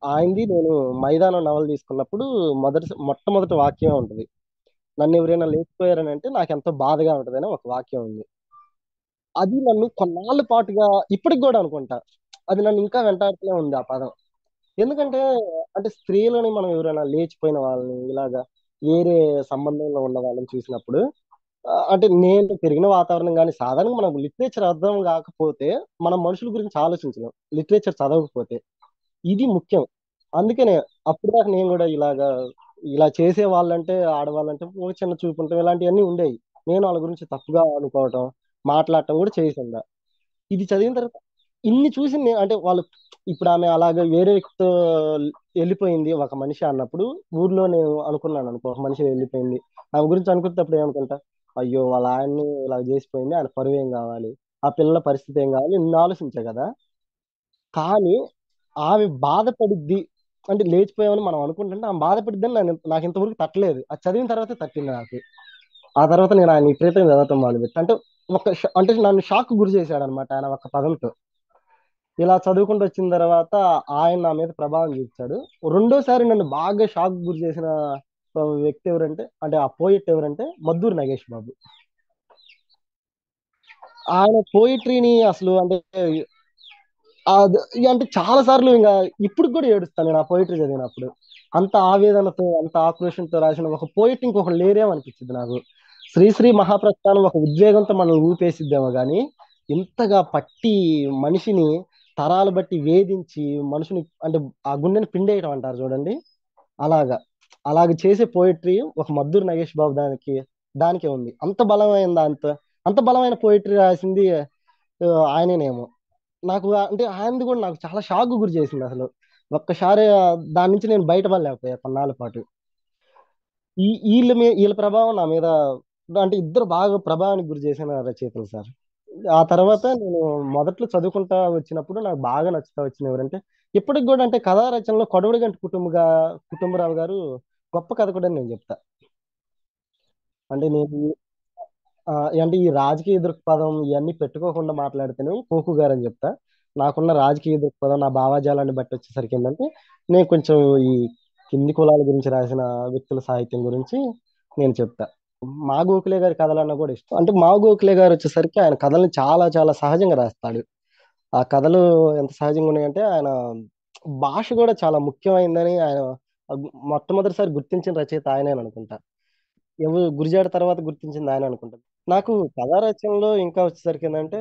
ఆయనది నేను మైదానం నవల తీసుకున్నప్పుడు మొట్టమొదటి వాక్యం ఉంటుంది, నన్ను ఎవరైనా లేచిపోయారని అంటే నాకు ఎంతో బాధగా ఉంటుంది అని ఒక వాక్యం ఉంది. అది నన్ను కొన్నాళ్ళ పాటుగా ఇప్పటికి కూడా అనుకుంటా అది నన్ను ఇంకా వెంటాడుతూనే ఉంది ఆ పదం. ఎందుకంటే అంటే స్త్రీలని మనం ఎవరైనా లేచిపోయిన వాళ్ళని ఇలాగా వేరే సంబంధంలో ఉన్న వాళ్ళని చూసినప్పుడు అంటే నేను పెరిగిన వాతావరణం కానీ సాధారణంగా మనకు లిటరేచర్ అర్థం కాకపోతే మనం మనుషుల గురించి ఆలోచించలేం, లిటరేచర్ చదవకపోతే. ఇది ముఖ్యం. అందుకనే అప్పుడు దాకా నేను కూడా ఇలా చేసే వాళ్ళంటే ఆడవాళ్ళంటే ఒక చిన్న చూపు ఉంటాం, ఇలాంటివన్నీ ఉండేవి. నేను వాళ్ళ గురించి తప్పుగా అనుకోవటం, మాట్లాడటం కూడా చేసిందా. ఇది చదివిన తర్వాత ఇన్ని చూసి నేను అంటే వాళ్ళు ఇప్పుడు ఆమె అలాగే వేరే వ్యక్తితో వెళ్ళిపోయింది ఒక మనిషి అన్నప్పుడు ఊర్లో నేను అనుకున్నాను అనుకో, ఒక మనిషి వెళ్ళిపోయింది ఆమె గురించి అనుకున్నప్పుడు ఏమనుకుంటా, అయ్యో వాళ్ళ ఆయన్ని ఇలా చేసిపోయింది, ఆయన పరువు ఏం కావాలి, ఆ పిల్లల పరిస్థితి ఏం కావాలి, నిన్ను ఆలోచించే కదా. కానీ ఆమె బాధపడిద్ది అంటే లేచిపోయామని మనం అనుకుంటుంటే ఆమె బాధపడిద్దని నాకు ఇంతవరకు తట్టలేదు. అది చదివిన తర్వాత తట్టింది నాకు. ఆ తర్వాత నేను ఆయన విపరీతంగా చదవటం మొదలుపెట్టి అంటే అంటే నన్ను షాక్ గురి చేశాడు అనమాట ఆయన ఒక పదంతో. ఇలా చదువుకుంటూ వచ్చిన తర్వాత ఆయన నా మీద ప్రభావం చూపించాడు. రెండోసారి నన్ను బాగా షాక్ గురి చేసిన వ్యక్తి ఎవరంటే అంటే ఆ పోయిట్ ఎవరంటే మద్దూరి నగేష్ బాబు. ఆయన పోయిటరీని అసలు అంటే అంటే చాలా సార్లు ఇంకా ఇప్పుడు కూడా ఏడుస్తాను నేను ఆ పోయిటరీ చదివినప్పుడు. అంత ఆవేదనతో అంత ఆక్రోషంతో రాసిన ఒక పోయిట్ ఇంకొక లేరేమో అనిపించింది నాకు. శ్రీశ్రీ మహాప్రస్థానం ఒక ఉద్వేగంతో మనం ఊపేసిద్దామో కానీ ఇంతగా పట్టి మనిషిని తరాలు బట్టి వేధించి మనుషుని అంటే ఆ గుండెని పిండేయటం అంటారు చూడండి, అలాగా అలాగ చేసే పోయిటరీ ఒక మద్దూరు నగేష్ బాబు దానికే ఉంది. అంత బలమైన అంత బలమైన పోయిటరీ రాసింది ఆయననేమో. నాకు అంటే ఆయనది కూడా నాకు చాలా షాక్ గురి చేసింది అసలు. ఒక్కసారి దాని నుంచి నేను బయటపడలేకపోయా కొన్నాళ్ళ పాటు. వీళ్ళ ప్రభావం నా మీద అంటే ఇద్దరు బాగా ప్రభావానికి గురి చేసిన రచయితలు సార్. ఆ తర్వాత నేను మొదట్లో చదువుకుంటా వచ్చినప్పుడు నాకు బాగా నచ్చుతా వచ్చిన ఎవరంటే ఇప్పటికి కూడా అంటే కథా రచనలో కొడవడిగంటి కుటుంబరావు గారు గొప్ప కథకుడు అని నేను చెప్తా. అంటే నేను ఆ, అంటే ఈ రాజకీయ దృక్పథం ఇవన్నీ పెట్టుకోకుండా మాట్లాడితేనే కోకు గారు అని చెప్తా. నాకున్న రాజకీయ దృక్పథం నా భావాజాలాన్ని బట్టి వచ్చేసరికి ఏంటంటే నేను కొంచెం ఈ కింది కులాల గురించి రాసిన వ్యక్తుల సాహిత్యం గురించి నేను చెప్తా. మా గోఖలే గారి కథలన్నా కూడా ఇష్టం. అంటే మా గోఖలే గారు వచ్చేసరికి ఆయన కథల్ని చాలా చాలా సహజంగా రాస్తాడు. ఆ కథలు ఎంత సహజంగా ఉన్నాయంటే ఆయన భాష కూడా చాలా ముఖ్యమైందని ఆయన మొట్టమొదటిసారి గుర్తించిన రచయిత ఆయనే అనుకుంటా. ఎవరు గురిజాడ తర్వాత గుర్తించింది ఆయన అనుకుంటా. నాకు కథా రచనలో ఇంకా వచ్చేసరికి ఏంటంటే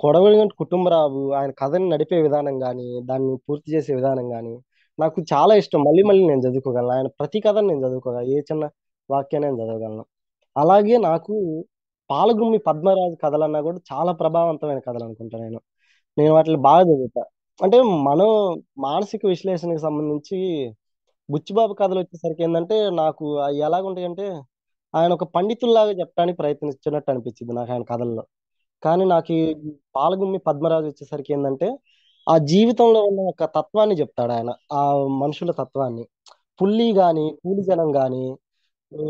కొడవలిగంటి కుటుంబరావు ఆయన కథని నడిపే విధానం కానీ దాన్ని పూర్తి చేసే విధానం కానీ నాకు చాలా ఇష్టం. మళ్ళీ మళ్ళీ నేను చదువుకోగలను. ఆయన ప్రతి కథను నేను చదువుకోగలను. ఏ చిన్న వాక్యాన్ని నేను చదవగలను. అలాగే నాకు పాలగుమ్మి పద్మరాజు కథలన్నా కూడా చాలా ప్రభావవంతమైన కథలు అనుకుంటా నేను. నేను వాటిని బాగా చదువుతా. అంటే మనం మానసిక విశ్లేషణకు సంబంధించి బుచ్చిబాబు కథలు వచ్చేసరికి ఏంటంటే నాకు అవి ఎలాగుంటాయంటే ఆయన ఒక పండితుల్లాగా చెప్పడానికి ప్రయత్నించినట్టు అనిపించింది నాకు ఆయన కథల్లో. కానీ నాకు ఈ పాలగుమ్మి పద్మరాజు వచ్చేసరికి ఏంటంటే ఆ జీవితంలో ఉన్న ఒక తత్వాన్ని చెప్తాడు ఆయన. ఆ మనుషుల తత్వాన్ని. పుల్లి గాని కూలి జనం గాని ఆ,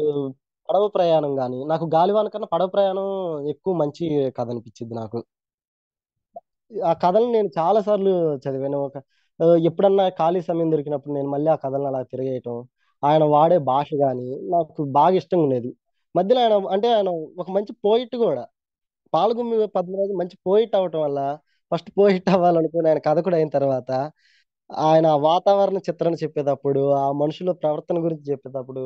పడవ ప్రయాణం గాని నాకు గాలివాన కన్నా పడవ ప్రయాణం ఎక్కువ మంచి కథ అనిపించింది నాకు. ఆ కథలు నేను చాలా సార్లు చదివాను. ఎప్పుడన్నా ఖాళీ సమయం దొరికినప్పుడు నేను మళ్ళీ ఆ కథలను అలా తిరగేయటం. ఆయన వాడే భాష గాని నాకు బాగా ఇష్టంగా ఉండేది. మధ్యలో ఆయన అంటే ఆయన ఒక మంచి పోయిట్ కూడా. పాల్గుమ్మి పద్మరాజు మంచి పోయిట్ అవటం వల్ల ఫస్ట్ పోయిట్ అవ్వాలనుకుని ఆయన కథకుడు అయిన తర్వాత ఆయన ఆ వాతావరణ చిత్రణ చెప్పేటప్పుడు ఆ మనుషుల ప్రవర్తన గురించి చెప్పేటప్పుడు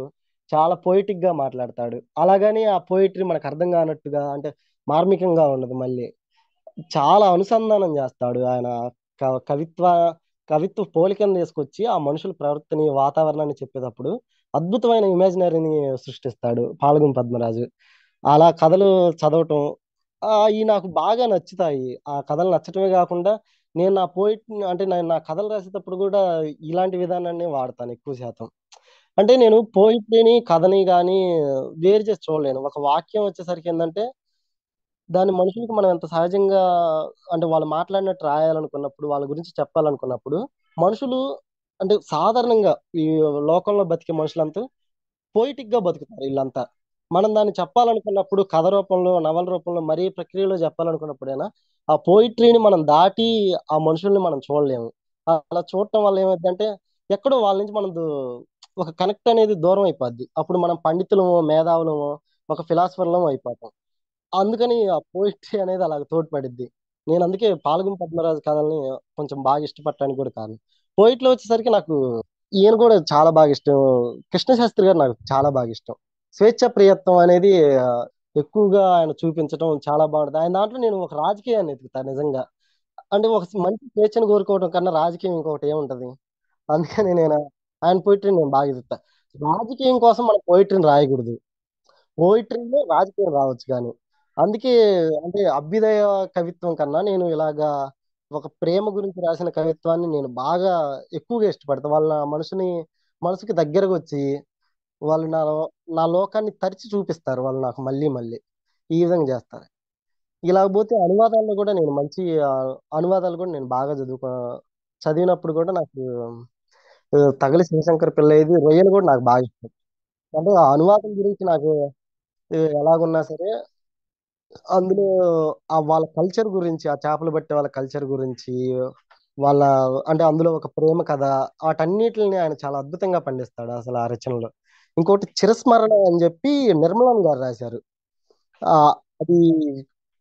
చాలా పోయిటిక్ గా మాట్లాడతాడు. అలాగని ఆ పోయిటరీ మనకు అర్థం కానట్టుగా అంటే మార్మికంగా ఉండదు మళ్ళీ. చాలా అనుసంధానం చేస్తాడు ఆయన. కవిత్వ కవిత్వ పోలికను తీసుకొచ్చి ఆ మనుషుల ప్రవర్తన వాతావరణాన్ని చెప్పేటప్పుడు అద్భుతమైన ఇమాజినరీని సృష్టిస్తాడు పాల్గొం పద్మరాజు. అలా కథలు చదవటం ఈ నాకు బాగా నచ్చుతాయి. ఆ కథలు నచ్చటమే కాకుండా నేను నా పోయిట్ అంటే నేను నా కథలు రాసేటప్పుడు కూడా ఇలాంటి విధానాన్ని వాడతాను ఎక్కువ శాతం. అంటే నేను పోయిట్రీని కథని కానీ వేరు చేసి చూడలేను. ఒక వాక్యం వచ్చేసరికి ఏంటంటే దాన్ని మనుషులకు మనం ఎంత సహజంగా అంటే వాళ్ళు మాట్లాడినట్టు రాయాలనుకున్నప్పుడు వాళ్ళ గురించి చెప్పాలనుకున్నప్పుడు మనుషులు అంటే సాధారణంగా ఈ లోకంలో బతికే మనుషులంతా పోయిటిక్ గా బతుకుతారు వీళ్ళంతా. మనం దాన్ని చెప్పాలనుకున్నప్పుడు కథ రూపంలో నవల రూపంలో మరీ ప్రక్రియలో చెప్పాలనుకున్నప్పుడైనా ఆ పోయిట్రీని మనం దాటి ఆ మనుషుల్ని మనం చూడలేము. అలా చూడటం వల్ల ఏమైందంటే ఎక్కడో వాళ్ళ నుంచి మనం ఒక కనెక్ట్ అనేది దూరం అయిపోద్ది. అప్పుడు మనం పండితులమో మేధావులమో ఒక ఫిలాసఫర్లమో అయిపోతాం. అందుకని ఆ పోయిట్రీ అనేది అలా తోడ్పడిద్ది. నేను అందుకే పాల్గొం పద్మరాజు కథల్ని కొంచెం బాగా ఇష్టపడటానికి కూడా కారణం. పోయిట్లో వచ్చేసరికి నాకు ఈయన కూడా చాలా బాగా ఇష్టం. కృష్ణ శాస్త్రి గారు నాకు చాలా బాగా ఇష్టం. స్వేచ్ఛ ప్రియత్వం అనేది ఆ, ఎక్కువగా ఆయన చూపించడం చాలా బాగుంటుంది. ఆయన దాంట్లో నేను ఒక రాజకీయాన్ని ఎదుగుతాను నిజంగా. అంటే ఒక మంచి స్వేచ్ఛను కోరుకోవడం కన్నా రాజకీయం ఇంకొకటి ఏముంటది. అందుకని నేను ఆయన పోయిటరీని నేను బాగా ఎదుగుతా. రాజకీయం కోసం మనం పోయిటరీని రాయకూడదు. పోయిటరీలో రాజకీయం రావచ్చు కానీ అందుకే అంటే అభ్యుదయ కవిత్వం కన్నా నేను ఇలాగా ఒక ప్రేమ గురించి రాసిన కవిత్వాన్ని నేను బాగా ఎక్కువగా ఇష్టపడతాను. వాళ్ళ మనసుకి దగ్గరకు వచ్చి వాళ్ళు నా లోకాన్ని తరిచి చూపిస్తారు వాళ్ళు నాకు మళ్ళీ మళ్ళీ ఈ విధంగా చేస్తారు. ఇలా పోతే అనువాదాల్లో కూడా నేను మంచి అనువాదాలు కూడా నేను బాగా చదివినప్పుడు కూడా నాకు తగలి శివశంకర్ పిల్లైది రొయ్యలు కూడా నాకు బాగా ఇష్టం. అంటే ఆ అనువాదం గురించి నాకు ఎలాగున్నా సరే అందులో వాళ్ళ కల్చర్ గురించి ఆ చేపలు పట్టే వాళ్ళ కల్చర్ గురించి వాళ్ళ అంటే అందులో ఒక ప్రేమ కథ వాటన్నిటిని ఆయన చాలా అద్భుతంగా పండిస్తాడు అసలు ఆ రచనలో. ఇంకోటి చిరస్మరణ అని చెప్పి నిర్మలన్ గారు రాశారు. ఆ అది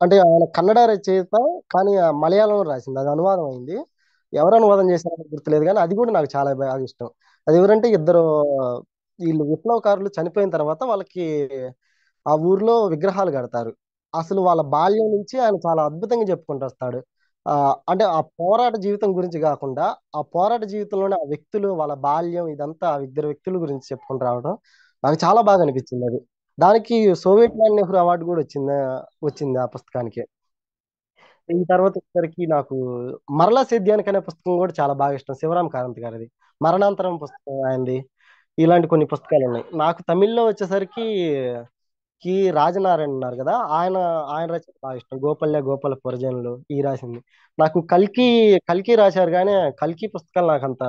అంటే ఆయన కన్నడ రచయిత కానీ ఆ మలయాళంలో రాసింది. అది అనువాదం అయింది. ఎవరు అనువాదం చేశారో గుర్తులేదు కానీ అది కూడా నాకు చాలా బాగా ఇష్టం. అది ఎవరంటే ఇద్దరు వీళ్ళు విప్లవకారులు చనిపోయిన తర్వాత వాళ్ళకి ఆ ఊర్లో విగ్రహాలు కడతారు. అసలు వాళ్ళ బాల్యం నుంచి ఆయన చాలా అద్భుతంగా చెప్పుకుంటూ వస్తాడు. ఆ అంటే ఆ పోరాట జీవితం గురించి కాకుండా ఆ పోరాట జీవితంలోనే ఆ వ్యక్తులు వాళ్ళ బాల్యం ఇదంతా ఆ ఇద్దరు వ్యక్తుల గురించి చెప్పుకుంటూ రావడం నాకు చాలా బాగా అనిపించింది అది. దానికి సోవియట్ ల్యాండ్ నెహ్రూ అవార్డు కూడా వచ్చింది ఆ పుస్తకానికి. ఈ తర్వాత వచ్చేసరికి నాకు మరలా సేద్యానికి అనే పుస్తకం కూడా చాలా బాగా ఇష్టం. శివరాం కారంత్ గారిది మరణాంతరం పుస్తకం ఆయనది. ఇలాంటి కొన్ని పుస్తకాలు ఉన్నాయి. నాకు తమిళ్లో వచ్చేసరికి రాజనారాయణ ఉన్నారు కదా ఆయన ఆయన రచన బాగా ఇష్టం. గోపాల పురజనులు ఈ రాసింది. నాకు కల్కి రాశారు కానీ కల్కి పుస్తకాలు నాకు అంత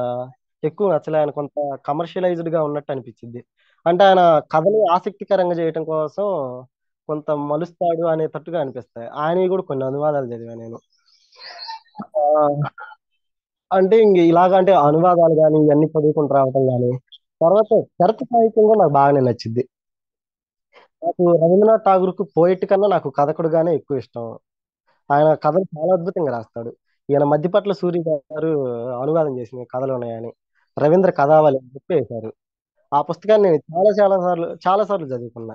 ఎక్కువ నచ్చలే. ఆయన కొంత కమర్షియలైజ్డ్ గా ఉన్నట్టు అనిపించింది. అంటే ఆయన కథని ఆసక్తికరంగా చేయటం కోసం కొంత మలుస్తాడు అనేటట్టుగా అనిపిస్తాయి. ఆయనవి కూడా కొన్ని అనువాదాలు చదివాను నేను. ఆ, అంటే ఇంక ఇలాగ అంటే అనువాదాలు కానీ ఇవన్నీ చదువుకుంటూ రావటం కానీ తర్వాత చరిత్ర సాహిత్యం కూడా నాకు బాగానే నచ్చింది. నాకు రవీంద్రనాథ్ ఠాగూర్ కు పోయిట్ కన్నా నాకు కథకుడుగానే ఎక్కువ ఇష్టం. ఆయన కథలు చాలా అద్భుతంగా రాస్తాడు. ఈయన మద్దిపట్ల సూరి గారు అనువాదం చేసిన కథలు ఉన్నాయని రవీంద్ర కథావళి అని చెప్పి వేశారు. ఆ పుస్తకాన్ని నేను చాలా సార్లు చదువుకున్నా.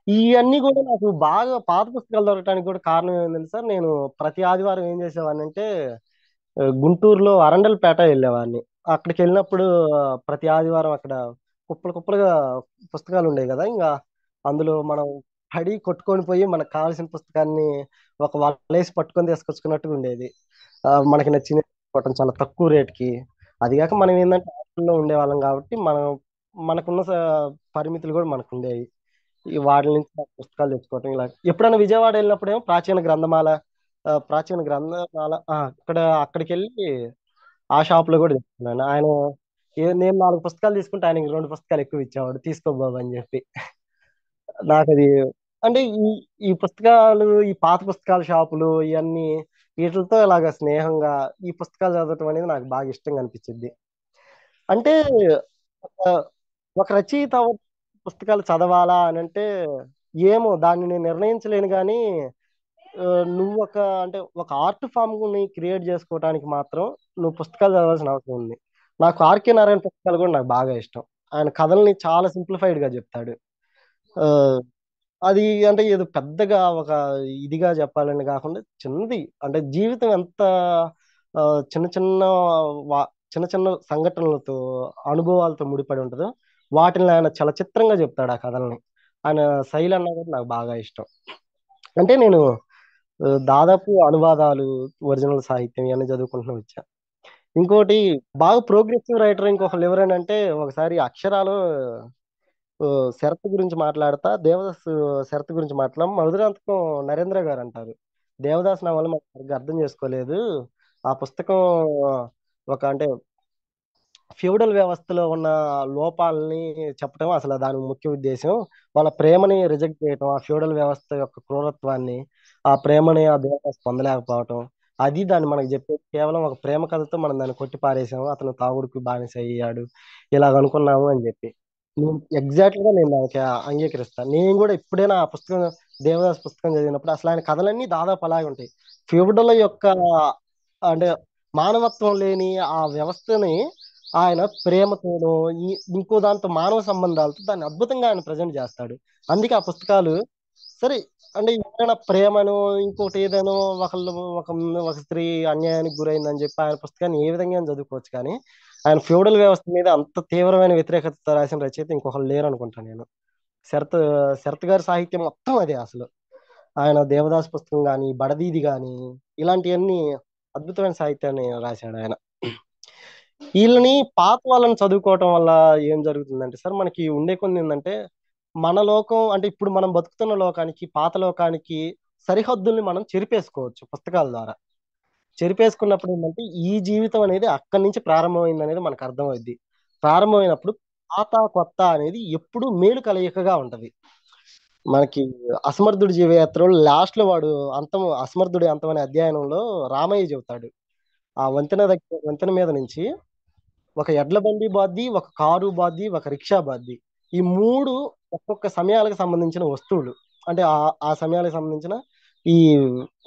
ఇవన్నీ కూడా నాకు బాగా పాత పుస్తకాలు దొరకడానికి కూడా కారణం ఏంటంటే సార్, నేను ప్రతి ఆదివారం ఏం చేసేవాడిని, గుంటూరులో అరండల్పేట వెళ్ళేవాడిని. అక్కడికి వెళ్ళినప్పుడు ప్రతి ఆదివారం అక్కడ కుప్పలు కుప్పలుగా పుస్తకాలు ఉండేవి కదా. ఇంకా అందులో మనం పడి కొట్టుకొని పోయి మనకు కావాల్సిన పుస్తకాన్ని ఒక వలేసి పట్టుకొని తీసుకొచ్చుకున్నట్టుగా ఉండేది. మనకి నచ్చిన కొట్టం చాలా తక్కువ రేట్కి. అది కాక మనం ఏంటంటే హాస్టల్లో ఉండేవాళ్ళం కాబట్టి మనకున్న పరిమితులు కూడా మనకు ఉండేవి. ఈ వాటి నుంచి నాకు పుస్తకాలు తెచ్చుకోవటం ఇలా. ఎప్పుడైనా విజయవాడ వెళ్ళినప్పుడేమో ప్రాచీన గ్రంథమాల అక్కడికి వెళ్ళి ఆ షాప్ లో కూడా తెచ్చుకున్నాను. ఆయన నేను 4 పుస్తకాలు తీసుకుంటే ఆయనకి 2 పుస్తకాలు ఎక్కువ ఇచ్చేవాడు, తీసుకో బాబు అని చెప్పి. నాకు అది అంటే ఈ పుస్తకాలు, ఈ పాత పుస్తకాల షాపులు ఇవన్నీ వీటితో ఇలాగ స్నేహంగా ఈ పుస్తకాలు చదవటం అనేది నాకు బాగా ఇష్టంగా అనిపించింది. అంటే ఆ, ఒక రచయిత పుస్తకాలు చదవాలా అని అంటే ఏమో దాన్ని నేను నిర్ణయించలేను కానీ, ఆ, నువ్వు ఒక ఆర్ట్ ఫామ్ ని క్రియేట్ చేసుకోవడానికి మాత్రం నువ్వు పుస్తకాలు చదవాల్సిన అవసరం ఉంది. నాకు ఆర్కే నారాయణ పుస్తకాలు కూడా నాకు బాగా ఇష్టం. ఆయన కథల్ని చాలా సింప్లిఫైడ్ గా చెప్తాడు. ఆ, అది అంటే ఏదో పెద్దగా ఒక ఇదిగా చెప్పాలని కాకుండా చిన్నది, అంటే జీవితం ఎంత ఆ, చిన్న చిన్న చిన్న చిన్న సంఘటనలతో అనుభవాలతో ముడిపడి ఉంటుందో వాటిని ఆయన చాలా చిత్రంగా చెప్తాడు ఆ కథల్ని. ఆయన శైలి అన్నా కూడా నాకు బాగా ఇష్టం. అంటే నేను దాదాపు అనువాదాలు, ఒరిజినల్ సాహిత్యం ఇవన్నీ చదువుకుంటూ వచ్చా. ఇంకోటి బాగా ప్రోగ్రెసివ్ రైటర్ ఇంకొకరు ఎవరైనా ఒకసారి అక్షరాలు ఆ, శరత్ గురించి మాట్లాడతా, దేవదాస్ శరత్ గురించి మధురాంతకం నరేంద్ర గారు అంటారు, దేవదాస్ నవల మనం సరిగ్గా అర్థం చేసుకోలేదు. ఆ పుస్తకం అంటే ఫ్యూడల్ వ్యవస్థలో ఉన్న లోపాలని చెప్పడం అసలు దాని ముఖ్య ఉద్దేశం. వాళ్ళ ప్రేమని రిజెక్ట్ చేయటం, ఆ ఫ్యూడల్ వ్యవస్థ యొక్క క్రూరత్వాన్ని, ఆ ప్రేమని ఆ దేవదాస్ పొందలేకపోవటం, అది దాన్ని మనకి చెప్పేది కేవలం ఒక ప్రేమ కథతో మనం దాన్ని కొట్టి పారేసాము, అతను తాగుడుకు బానిస అయ్యాడు ఇలాగ అనుకున్నాము అని చెప్పి. ఎగ్జాక్ట్ గా నేను దానికి అంగీకరిస్తాను. నేను కూడా ఎప్పుడైనా ఆ పుస్తకం, దేవదాస్ పుస్తకం చదివినప్పుడు అసలు ఆయన కథలన్నీ దాదాపు అలాగే ఉంటాయి. ఫ్యూడల్ యొక్క అంటే మానవత్వం లేని ఆ వ్యవస్థని ఆయన ప్రేమతోనో ఇంకో దాంతో మానవ సంబంధాలతో దాన్ని అద్భుతంగా ఆయన ప్రజెంట్ చేస్తాడు. అందుకే ఆ పుస్తకాలు సరే. అంటే ఏదైనా ప్రేమను ఇంకోటి ఏదైనా ఒకళ్ళు ఒక ఒక స్త్రీ అన్యాయానికి గురైందని చెప్పి ఆయన పుస్తకాన్ని ఏ విధంగా అయినా చదువుకోవచ్చు, కానీ ఆయన ఫ్యూడల్ వ్యవస్థ మీద అంత తీవ్రమైన వ్యతిరేకత రాసిన రచయిత ఇంకొకరు లేరు అనుకుంటాను నేను. శరత్ శరత్ గారి సాహిత్యం మొత్తం అదే అసలు. ఆయన దేవదాస్ పుస్తకం కానీ, బడదీది కానీ ఇలాంటివన్నీ అద్భుతమైన సాహిత్యాన్ని రాశాడు ఆయన. వీళ్ళని పాత వాళ్ళని చదువుకోవటం వల్ల ఏం జరుగుతుందంటే సార్, మనకి ఉండే కొన్ని ఏంటంటే మన లోకం అంటే ఇప్పుడు మనం బతుకుతున్న లోకానికి పాత లోకానికి సరిహద్దుల్ని మనం చెరిపేసుకోవచ్చు పుస్తకాల ద్వారా. చెరిపేసుకున్నప్పుడు ఏంటంటే ఈ జీవితం అనేది అక్కడి నుంచి ప్రారంభమైంది అనేది మనకు అర్థమైంది. ప్రారంభమైనప్పుడు పాత కొత్త అనేది ఎప్పుడు మేలు కలయికగా ఉంటది. మనకి అసమర్థుడి జీవయాత్రలో లాస్ట్ లో వాడు అసమర్థుడి అంతం అనే అధ్యయనంలో రామయ్య చెబుతాడు, ఆ వంతెన మీద నుంచి ఒక ఎడ్ల బండి బాద్ది, ఒక కారు బాద్ది, ఒక రిక్షా బాద్ది. ఈ మూడు ఒక్కొక్క సమయాలకు సంబంధించిన వస్తువులు, అంటే ఆ సమయాలకు సంబంధించిన ఈ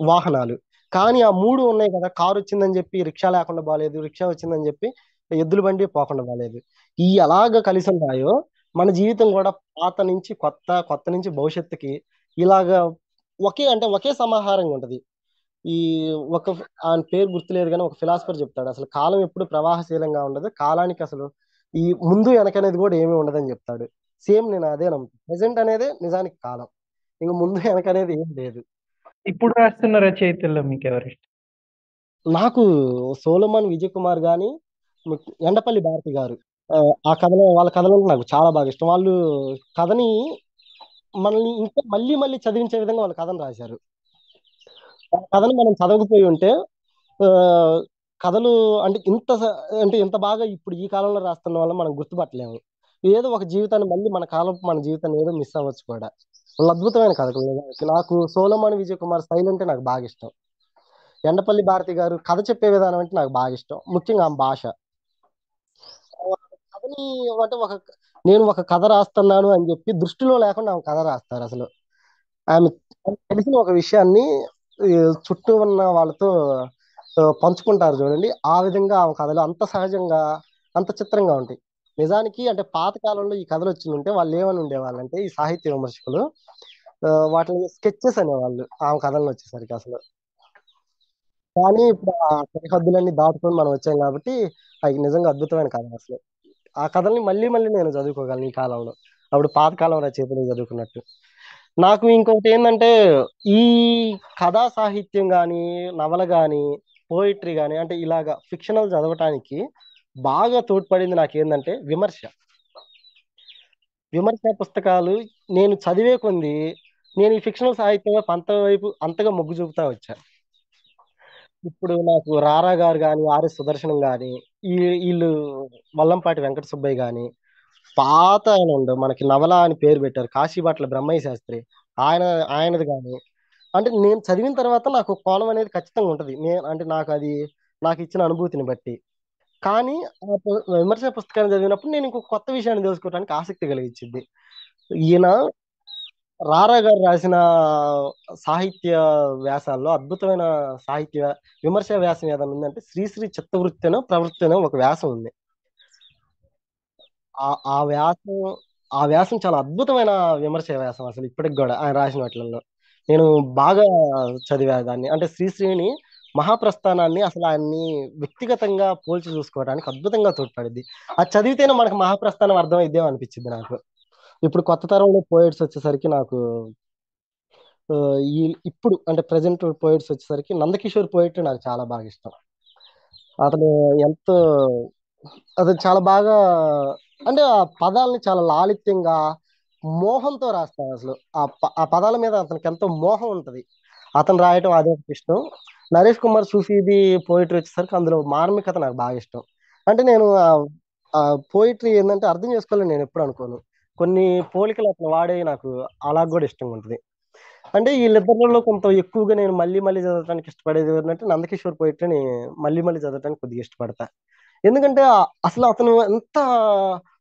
వాహనాలు. కానీ ఆ మూడు ఉన్నాయి కదా, కారు వచ్చిందని చెప్పి రిక్షా లేకుండా బాలేదు, రిక్షా వచ్చిందని చెప్పి ఎద్దుల బండి పోకుండా బాలేదు. ఈ ఎలాగ కలిసి ఉన్నాయో మన జీవితం కూడా పాత నుంచి కొత్త, కొత్త నుంచి భవిష్యత్తుకి ఇలాగా ఒకే సమాహారంగా ఉంటది. ఈ ఒక ఆయన పేరు గుర్తులేదు కానీ ఒక ఫిలాసఫర్ చెప్తాడు, అసలు కాలం ఎప్పుడు ప్రవాహశీలంగా ఉండదు, కాలానికి అసలు ఈ ముందు వెనక అనేది కూడా ఏమీ ఉండదని చెప్తాడు. సేమ్ నేను అదే నమ్ముతాను. ప్రెసెంట్ అనేది నిజానికి కాలం, ఇంక ముందు వెనక అనేది ఏం లేదు. ఇప్పుడు రాస్తున్న రచయితల్లో మీకు ఎవరిష్టం? నాకు సోలమన్ విజయ్ కుమార్ గాని, ఎండపల్లి భారతి గారు, ఆ, వాళ్ళ కథలు నాకు చాలా బాగా ఇష్టం. వాళ్ళు కథని మనల్ని ఇంకా మళ్ళీ మళ్ళీ చదివించే విధంగా వాళ్ళ కథను రాశారు. ఆ కథను మనం చదవకపోయి ఉంటే ఆ, కథలు అంటే ఇంత బాగా ఇప్పుడు ఈ కాలంలో రాస్తున్న వల్ల మనం గుర్తుపట్టలేము. ఏదో ఒక జీవితాన్ని మళ్ళీ మన జీవితాన్ని ఏదో మిస్ అవ్వచ్చు కూడా. వాళ్ళు అద్భుతమైన కథలు నిజానికి. నాకు సోలమన్ విజయ్ కుమార్ స్టైల్ అంటే నాకు బాగా ఇష్టం. ఎండపల్లి భారతి గారు కథ చెప్పే విధానం అంటే నాకు బాగా ఇష్టం, ముఖ్యంగా ఆమె భాష. ఆ కథని అంటే నేను ఒక కథ రాస్తున్నాను అని చెప్పి దృష్టిలో లేకుండా ఆమె కథ రాస్తారు అసలు. ఆమె ఆమెకు తెలిసిన ఒక విషయాన్ని ఈ చుట్టూ ఉన్న వాళ్ళతో పంచుకుంటారు చూడండి, ఆ విధంగా ఆమె కథలు అంత సహజంగా, అంత చిత్రంగా ఉంటాయి. నిజానికి అంటే పాత కాలంలో ఈ కథలు వచ్చి ఉంటే వాళ్ళు ఏమని ఉండేవాళ్ళంటే ఈ సాహిత్య విమర్శకులు వాటిని స్కెచెస్ అనేవాళ్ళు ఆమె కథలను వచ్చేసరికి అసలు. కానీ ఇప్పుడు ఆ సరిహద్దులన్నీ దాటుకొని మనం వచ్చాం కాబట్టి అవి నిజంగా అద్భుతమైన కథ అసలు. ఆ కథల్ని మళ్ళీ మళ్ళీ నేను చదువుకోగలను ఈ కాలంలో, అప్పుడు పాతకాలం రచయితలు చదువుకున్నట్టు. నాకు ఇంకొకటి ఏంటంటే, ఈ కథా సాహిత్యం కానీ, నవల కానీ, పోయిటరీ కానీ, అంటే ఇలాగా ఫిక్షనల్ చదవటానికి బాగా తోడ్పడింది నాకేందంటే విమర్శ. విమర్శ పుస్తకాలు నేను చదివే కొంది నేను ఈ ఫిక్షనల్ సాహిత్యం వైపు అంతగా మొగ్గు చూపుతా వచ్చా. ఇప్పుడు నాకు రారా గారు కానీ, ఆర్ఎస్ సుదర్శనం కానీ, వీళ్ళు వల్లంపాటి వెంకట సుబ్బయ్య కానీ, పాత ఆయన ఉండు మనకి నవల అని పేరు పెట్టారు కాశీబాట్ల బ్రహ్మయ్య శాస్త్రి, ఆయన ఆయనది కానీ, అంటే నేను చదివిన తర్వాత నాకు ఒక కోణం అనేది ఖచ్చితంగా ఉంటది. నేను అంటే నాకు అది నాకు ఇచ్చిన అనుభూతిని బట్టి. కానీ విమర్శ పుస్తకాన్ని చదివినప్పుడు నేను ఇంకొక కొత్త విషయాన్ని తెలుసుకోవడానికి ఆసక్తి కలిగించింది. ఈయన రారా గారు రాసిన సాహిత్య వ్యాసాల్లో అద్భుతమైన సాహిత్య విమర్శ వ్యాసం ఏదైనా ఉందంటే శ్రీశ్రీ చిత్తవృత్తినో ప్రవృత్తినో ఒక వ్యాసం ఉంది. ఆ ఆ వ్యాసం ఆ వ్యాసం చాలా అద్భుతమైన విమర్శ వ్యాసం అసలు ఇప్పటికి కూడా ఆయన రాసిన వాటిల్లో నేను బాగా చదివా దాన్ని. అంటే శ్రీశ్రీని మహాప్రస్థానాన్ని అసలు ఆయన్ని వ్యక్తిగతంగా పోల్చి చూసుకోవడానికి అద్భుతంగా తోడ్పడింది. అది చదివితేనే మనకు మహాప్రస్థానం అర్థమైద్దేమో అనిపించింది నాకు. ఇప్పుడు కొత్త తరంలో పోయిట్స్ వచ్చేసరికి నాకు ఆ, ఈ ఇప్పుడు అంటే ప్రజెంట్ పోయిట్స్ వచ్చేసరికి నందకిషోర్ పోయిట్ నాకు చాలా బాగా ఇష్టం. అతను ఎంతో అతను చాలా బాగా అంటే ఆ పదాలని చాలా లాలిత్యంగా మోహంతో రాస్తాడు అసలు. ఆ పదాల మీద అతనికి ఎంతో మోహం ఉంటది. అతను రాయటం అదే ఒక ఇష్టం. నరేష్ కుమార్ సూఫీది పోయిటరీ వచ్చేసరికి అందులో మార్మికత నాకు బాగా ఇష్టం. అంటే నేను ఆ పోయిటరీ ఏంటంటే అర్థం చేసుకోవాలని నేను ఎప్పుడు అనుకోను. కొన్ని పోలికలు అతను వాడే నాకు అలా కూడా ఇష్టంగా ఉంటుంది. అంటే వీళ్ళిద్దరిలో కొంత ఎక్కువగా నేను మళ్ళీ మళ్ళీ చదవడానికి ఇష్టపడేది ఏంటంటే నందకిషోర్ పోయిటరీని మళ్ళీ మళ్ళీ చదవడానికి కొద్దిగా ఇష్టపడతా. ఎందుకంటే అసలు అతను ఎంత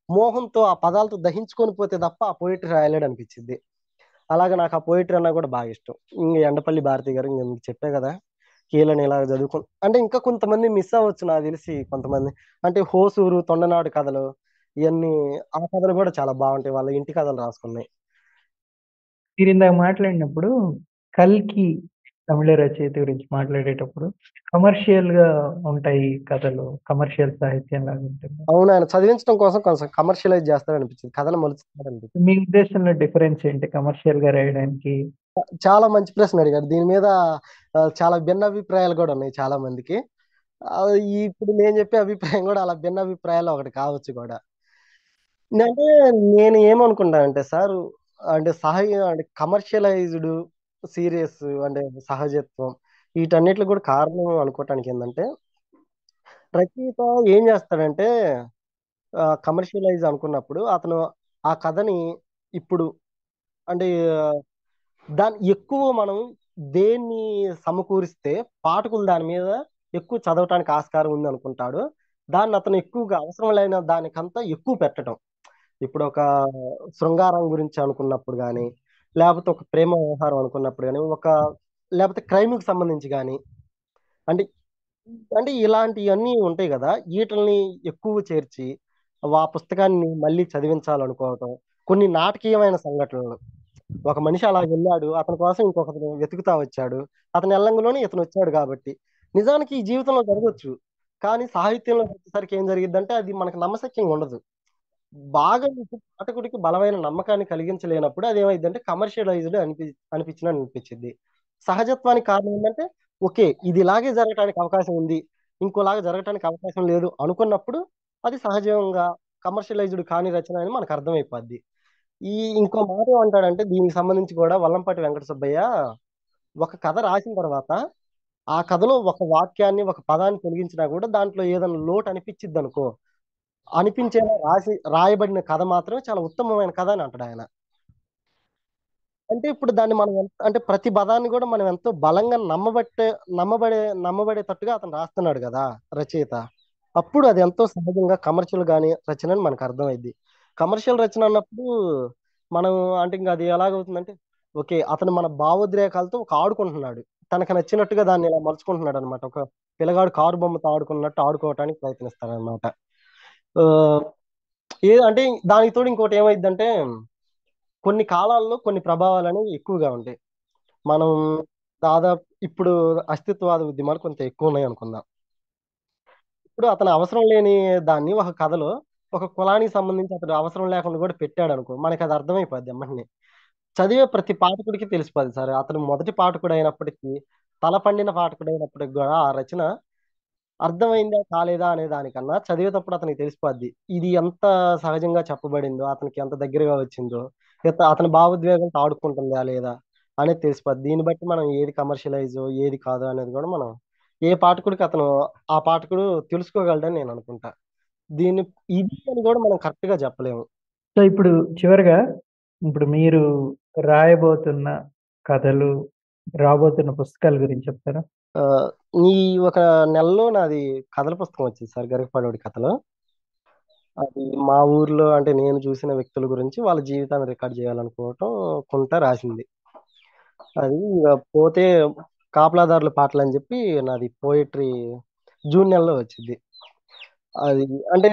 మోహంతో ఆ పదాలతో దహించుకొని పోతే తప్ప ఆ పోయిటరీ రాయలేడు అనిపించింది. అలాగే నాకు ఆ పోయిటరీ అన్నా కూడా బాగా ఇష్టం. ఇంక ఎండపల్లి భారతి గారు ఇంక మీకు చెప్పా కదా, కీలని ఇలా చదువుకు అంటే ఇంకా కొంతమంది మిస్ అవ్వచ్చు నాకు తెలిసి కొంతమంది. అంటే హోసూరు తొండనాడు కథలు ఇవన్నీ, ఆ కథలు కూడా చాలా బాగుంటాయి, వాళ్ళ ఇంటి కథలు రాసుకున్నాయి. మీరిందాక మాట్లాడినప్పుడు 'కల్కి' తమిళ రచయిత గురించి మాట్లాడేటప్పుడు కమర్షియల్‌గా ఉంటాయి కథలు. కమర్షియల్ సాహిత్యంలాగా ఉంటుంది. అవును, ఆయన చదివించడం కోసం కొంచెం కమర్షియలైజ్ చేస్తాడు అనిపించింది, కథను మలుచుతాడు అనిపించింది. మీ ఉద్దేశంలో డిఫరెన్స్ ఏంటి కమర్షియల్‌గా రాయడానికి? చాలా మంచి ప్రశ్న అడిగారు. దీని మీద చాలా భిన్నాభిప్రాయాలు కూడా ఉన్నాయి చాలా మందికి. ఆ, ఇప్పుడు నేను చెప్పే అభిప్రాయం కూడా అలా భిన్నాభిప్రాయాలు ఒకటి కావచ్చు కూడా. అంటే నేను ఏమనుకుంటానంటే సార్, అంటే అంటే కమర్షియలైజ్డ్ సీరియస్ అంటే సహజత్వం వీటన్నిటికి కూడా కారణం అనుకోవటానికి ఏంటంటే, రచయిత ఏం చేస్తాడంటే కమర్షియలైజ్ అనుకున్నప్పుడు అతను ఆ కథని ఇప్పుడు అంటే దాన్ని ఎక్కువ మనం దేన్ని సమకూరిస్తే పాఠకులు దాని మీద ఎక్కువ చదవటానికి ఆస్కారం ఉంది అనుకుంటాడు. దాన్ని అతను ఎక్కువగా అవసరం లేని దానికంతా ఎక్కువ పెట్టడం. ఇప్పుడు ఒక శృంగారం గురించి అనుకున్నప్పుడు కానీ, లేకపోతే ఒక ప్రేమ వ్యవహారం అనుకున్నప్పుడు కానీ, లేకపోతే క్రైమ్కి సంబంధించి కానీ, అంటే అంటే ఇలాంటివన్నీ ఉంటాయి కదా, వీటిల్ని ఎక్కువ చేర్చి ఆ పుస్తకాన్ని మళ్ళీ చదివించాలనుకోవటం. కొన్ని నాటకీయమైన సంఘటనలు, ఒక మనిషి అలా వెళ్ళాడు, అతని కోసం ఇంకొకరు వెతుకుతా వచ్చాడు, అతని ఎల్లంగులోనే ఇతను వచ్చాడు కాబట్టి నిజానికి ఈ జీవితంలో జరగవచ్చు. కానీ సాహిత్యంలో వచ్చేసరికి ఏం జరిగిద్దంటే అది మనకు నమ్మశక్యంగా ఉండదు. బాగా మీకు పాఠకుడికి బలమైన నమ్మకాన్ని కలిగించలేనప్పుడు అది ఏమైందంటే కమర్షియలైజ్డ్ అనిపించింది. సహజత్వానికి కారణం ఏంటంటే ఓకే, ఇది ఇలాగే జరగటానికి అవకాశం ఉంది, ఇంకోలాగా జరగటానికి అవకాశం లేదు అనుకున్నప్పుడు అది సహజంగా కమర్షియలైజ్డ్ కాని రచన అని మనకు అర్థమైపోద్ది. ఈ ఇంకో మాట ఏమంటాడంటే దీనికి సంబంధించి కూడా వల్లంపాటి వెంకట సుబ్బయ్య ఒక కథ రాసిన తర్వాత ఆ కథలో ఒక వాక్యాన్ని ఒక పదాన్ని తొలగించినా కూడా దాంట్లో ఏదైనా లోటు అనిపించిద్ది అనుకో, అనిపించేలా రాయబడిన కథ మాత్రమే చాలా ఉత్తమమైన కథ అని అంటాడు ఆయన. అంటే ఇప్పుడు దాన్ని మనం అంటే ప్రతి పదాన్ని కూడా మనం ఎంతో బలంగా నమ్మబడేటట్టుగా అతను రాస్తున్నాడు కదా రచయిత. అప్పుడు అది ఎంతో సహజంగా కమర్షియల్ గాని రచన అని మనకు అర్థమైంది. కమర్షియల్ రచన అన్నప్పుడు మనం అంటే ఇంకా అది ఎలాగవుతుందంటే ఓకే, అతను మన భావోద్రేకాలతో ఒక ఆడుకుంటున్నాడు. తనకు నచ్చినట్టుగా దాన్ని ఇలా మలుచుకుంటున్నాడు అనమాట. ఒక పిల్లగాడు కారు బొమ్మతో ఆడుకున్నట్టు ఆడుకోవటానికి ప్రయత్నిస్తాడనమాట. ఆహ్, అంటే దానికి తోడు ఇంకోటి ఏమైద్దంటే, కొన్ని కాలాల్లో కొన్ని ప్రభావాలనేవి ఎక్కువగా ఉంటాయి. మనం దాదాపు ఇప్పుడు అస్తిత్వవాద ఉద్యమాలు కొంత ఎక్కువున్నాయి అనుకుందాం. ఇప్పుడు అతను అవసరం లేని దాన్ని ఒక కథలో ఒక కులానికి సంబంధించి అతడు అవసరం లేకుండా కూడా పెట్టాడనుకో, మనకది అర్థమైపోద్ది ఎమ్మటనే. చదివే ప్రతి పాఠకుడికి తెలిసిపోద్ది సార్. అతను మొదటి పాఠకుడైనప్పటికీ, తల పండిన పాఠకుడైనప్పటికి గూడా ఆ రచన అర్థమైందా? కాలేదా? అనే దానికన్నా చదివేతప్పుడు అతనికి తెలిసిపోద్ది. ఇది ఎంత సహజంగా చెప్పబడిందో, అతనికి ఎంత దగ్గరగా వచ్చిందో, అతని భావోద్వేగంతో ఆడుకుంటుందా? లేదా? అనేది తెలిసిపోద్ది. దీన్ని బట్టి మనం ఏది కమర్షియలైజో, ఏది కాదో అనేది గూడా మనం ఏ పాఠకుడికి ఆ పాఠకుడు తెలుసుకోగలడని నేననుకుంటా. దీన్ని ఇది అని గూడా మనం కరెక్ట్‌గా చెప్పలేము. సో, ఇప్పుడు చివరగా ఇప్పుడు మీరు రాయబోతున్న కథలు, రాబోతున్న పుస్తకాల గురించి చెప్తారా? ఆహ్, ఈ ఒక నెలలో నాది కథల పుస్తకం వచ్చింది సార్ 'గరికపాడోడి' కథలు. అది మా ఊర్లో అంటే నేను చూసిన వ్యక్తుల గురించి వాళ్ళ జీవితాన్ని రికార్డ్ చేయాలనుకోవటం కుంట రాసింది. అది ఇగ పోతే కాపలాదారుల పాటలని చెప్పి నాది పోయెట్రీ జూన్ నెలలో వచ్చిద్ది. అది అంటే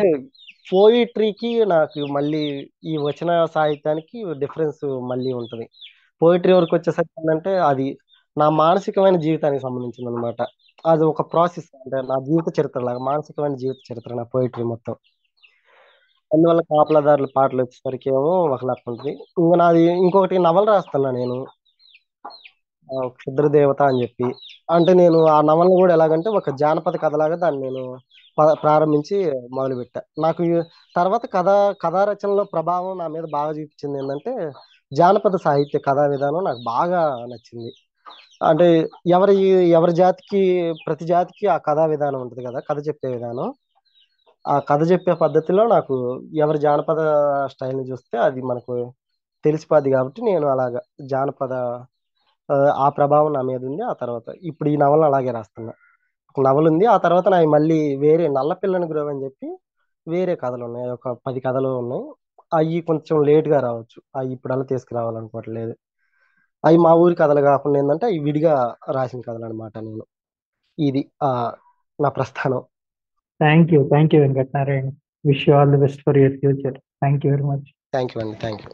పోయెట్రీకి నాకు మళ్ళీ ఈ వచన సాహిత్యానికి డిఫరెన్స్ మళ్ళీ ఉంటది. పోయెట్రీ వరకొచ్చేసరికి ఏందంటే అది నా మానసికమైన జీవితానికి సంబంధించిందనమాట. అది ఒక ప్రాసెస్ అంటే నా జీవిత చరిత్రలాగా మానసికమైన జీవిత చరిత్ర నా పోయెట్రీ మొత్తం. అందువల్ల కాపలాదారుల పాటలొచ్చేసరికేమో ఒకలాగుంటది. నాది ఇంకొకటి నవల రాస్తున్నా నేను. 'క్షుద్రదేవత' అని జెప్పి. అంటే నేను ఆ నవలను గూడా ఎలాగంటే ఒక జానపద కథలాగా దాన్ని నేను ప్రారంభించి మొదలుపెట్టా. నాకు తర్వాత కథా రచనలో ప్రభావం నా మీద బాగా చూపించిందేందంటే, జానపద సాహిత్య కథా విధానం నాకు బాగా నచ్చింది. అంటే ఎవరి ఎవరి జాతికి ప్రతి జాతికి ఆ కథా విధానం ఉంటది గదా! కథ చెప్పే విధానం. ఆ కథ చెప్పే పద్ధతిలో నాకు ఎవరి జానపద స్టైల్‌ని జూస్తే అది మనకు తెలిసిపోద్ది గాబట్టి, నేను అలాగా జానపద ఆ ప్రభావం నా మీదుంది. ఆ తర్వాత ఇప్పుడు ఈ నవలను అలాగే రాస్తున్నా. ఒక నవలుంది. ఆ తర్వాత నాయి మళ్ళీ వేరే 'నల్లపిల్లని గ్రోవ్' అని జెప్పి వేరే కథలున్నాయి. ఒక 10 కథలు ఉన్నాయి. అయి కొంచెం లేట్‌గా రావచ్చు. అయి ఇప్పుడలా తీసుకురావాలనుకోవట్లేదు. అయి మా ఊరి కథలు గాకుండా ఏందంటే, అయి విడిగా రాసిన కథలనమాట నేను. ఇది నా ప్రస్థానం. Thank you Venkatanarayana. Wish you all the best for your future. Thank you very much. Thank you అండి. Thank you.